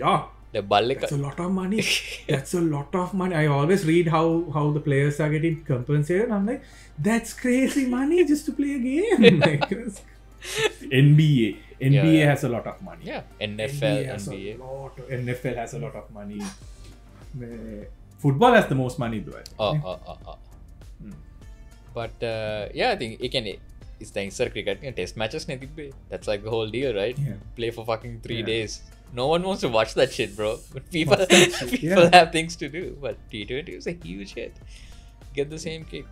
Yeah. That's a lot of money. That's a lot of money. I always read how the players are getting compensated. I'm like, that's crazy money just to play a game. Like, NBA has a lot of money. Yeah, NFL has a lot of money. Football has the most money though. But yeah, I think it's the insert cricket. Test matches, that's like the whole deal, right? Yeah. Play for fucking 3 days. No one wants to watch that shit, bro. But people have things to do. But T20 is a huge hit. Get the same kick.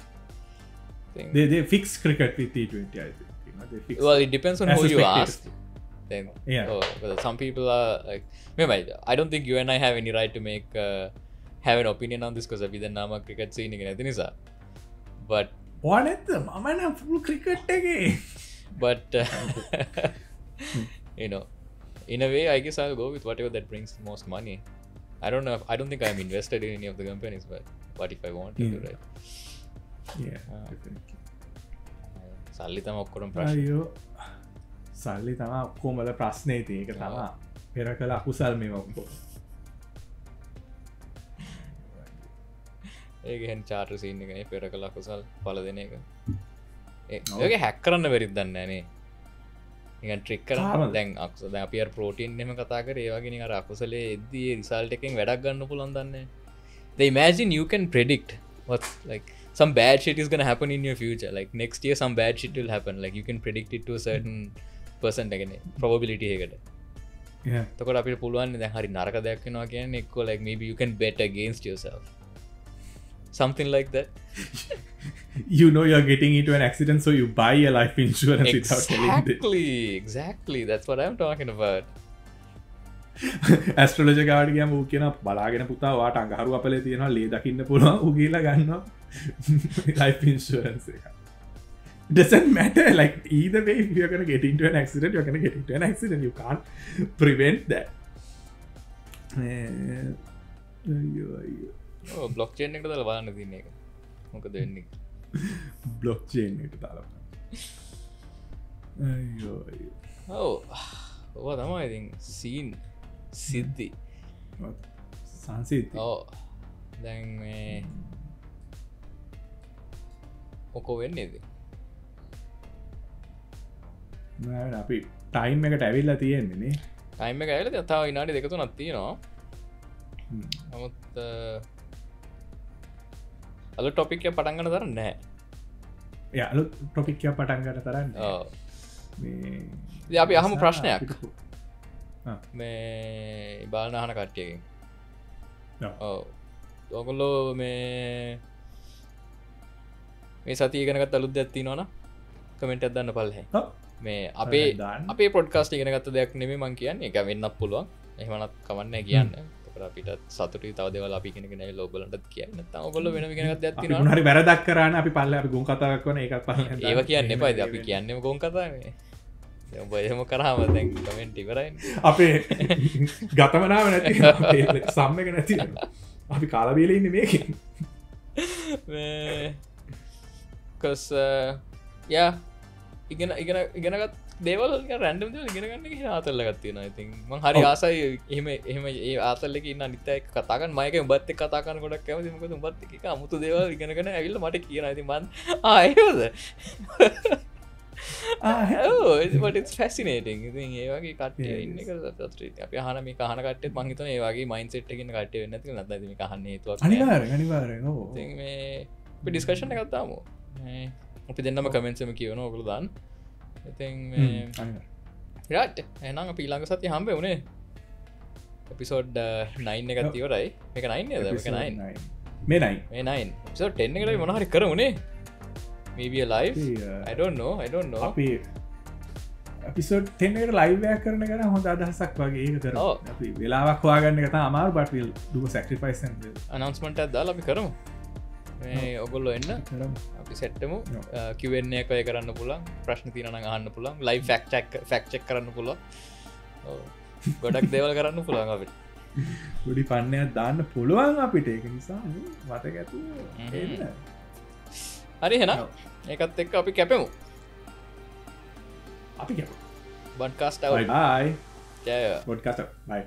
They fix cricket with T20, I think. Well, it depends on who you ask. Then, some people are like, I don't think you and I have any right to have an opinion on this because we then nama cricket scene again. But what is the mama full cricket again? But in a way, I guess I'll go with whatever that brings the most money. I don't think I'm invested in any of the companies, but what if I want to do, right? Yeah, definitely. සල්ලි තම ඔක්කොම අයියෝ සල්ලි තම ඔක්කොම වල ප්‍රශ්නේ ඉතින් ඒක තමයි පෙර කළ අකුසල් මේව ඔක්කොම ඒක හෙන් චාටර් සීන් එකනේ පෙර කළ අකුසල් පළ දෙන එක ඒක හැක් කරන්න බැරිද දන්නේ නැහැ නේ නිකන් ට්‍රික් කරනවා දැන් අපි අර ප්‍රෝටීන් එහෙම කතා කරේ ඒ වගේ නිකන් අර අකුසලේ එද්දී ඒ රිසල්ට් එකෙන් වැඩක් ගන්න පුළුවන් දන්නේ they imagine you can predict what like some bad shit is going to happen in your future. Like next year some bad shit will happen. Like you can predict it to a certain percent again probability එකකට. Yeah. එතකොට අපිට පුළුවන් දැන් හරි නරක දෙයක් වෙනවා කියන්නේ එක්ක like maybe you can bet against yourself. Something like that. You know you're getting into an accident so you buy a life insurance without telling them. Exactly. That's what I'm talking about. Astrology card ගියාම ඌ කියන බලාගෙන පුතා ඔයාට අඟහරු අපලේ තියෙනවා ලේ දකින්න පුළුවන් ඌ ගිහලා ගන්නවා life insurance එක. Doesn't matter like either way if you're going to get into an accident you're going to get into an accident you can't prevent that. blockchain එකට දාලා බලන්න තියෙන එක. මොකද වෙන්නේ? blockchain එකට දාලා. අයියෝ. ඔව් තමයි ඉතින් scene සිද්ධි සංසිද්ධි. දැන් මේ මොකෝ වෙන්නේද අපි ටයිම් එකට ඇවිල්ලා තියෙන්නේ ටයිම එක ඇල තාව ඉනාඩි දෙකතු නත්තිනවා නමුත් අලු ටොපික්ය පටන්ගන කරන්න නෑ යාලු ටොපික්ය පටන්ගට තරන්න අපි අහම ප්‍රශ්නයක් මේ බාලනහන කට්ටියකින් ඔගොල්ලෝ මේ සති ගෙනගත් අලුත් ඇත්ති නොන කමෙන්ට් අදන්න පල්හැ මේ අපේ පොඩ්කාස්ට ඉගෙනගත්ත දෙයක් නෙම මං කියන්න එක වෙන්නක් පුළුවන් එහමනත් කවන්න කියන්න අපිට සතුට තවදවල අපි කෙනෙන ලෝබලට කියන්න ඔගොල වෙන ගෙනගත් ඇති හරි වැරදක් කරන්න අපි පල්ල අපි ගොන් කතාවක් වන එක ප ඒව කියන්න එපයිද අපි කියන්නම ගොන් කතාවේ බයම කරාම දැන් කමෙන්ට් ඉවරයි අපේ ගතමනාව නැති සම්මක නැති අපි කාලබීල ඉන්න මේක කස් යා ඉගෙනගත් දේවල් රැන්ඩම් ඉගෙනගන්න ආතල්ල ගත්තියෙන ඉතින් ම හරි ආසයි එහම ඒ ආතල්ලක ඉන්න නිතයි කතාගන් මයක උබත් කතාකන ගොඩක් කැමතිමක උබත් එක අමුතු දේවල් ඉගෙනගෙන ඇවිල්ල මට කියන ඇති මන් ආයෝද ෆැසිනේටිං ඉතින් ඒවගේ කටේ ඉන්න අප හන මේ කහනකට මහිත ඒවාගේ මයින්සෙට්ගෙන කට වෙන්න නද කහන්න තුව ඩිස්කශන එකත්තාම අපි දෙන්නම කමෙන්සම කියවන ඔකළු දන්න ඉතින් රට එනම් පීලාඟ සති හම්බ වනේ එපිසෝඩ් 9 එකත් තිවරයි එක 9 ද මේ නයි ට එන්න එකට මොනහරි කරනේ maybe alive I don't know අපි එපිසෝඩ් 10 එකට ලයිව් කරන ගැන හොඳ අදහසක් වගේ ඒක කරමු අපි වෙලාවක් හොයාගන්න එක තමයි අමාරු but we'll do a sacrifice and announcement එකක් දාලා අපි කරමු මේ ඔගොල්ලෝ එන්න අපි සෙට්ටමු Q&A එක කරන්න පුළුවන් ප්‍රශ්න තියෙනවා නම් අහන්න පුළුවන් live fact check කරන්න පුළුවන් ගොඩක් දේවල් කරන්න පුළුවන් අපිට පොඩි පන්නයක් දාන්න පුළුවන් අපිට ඒක නිසා මතක ඇතුව එන්න හරි එහෙනම් ඒකත් එක්ක අපි කැපෙමු අපි කැපෙමු Buntcast bye bye ජය podcast bye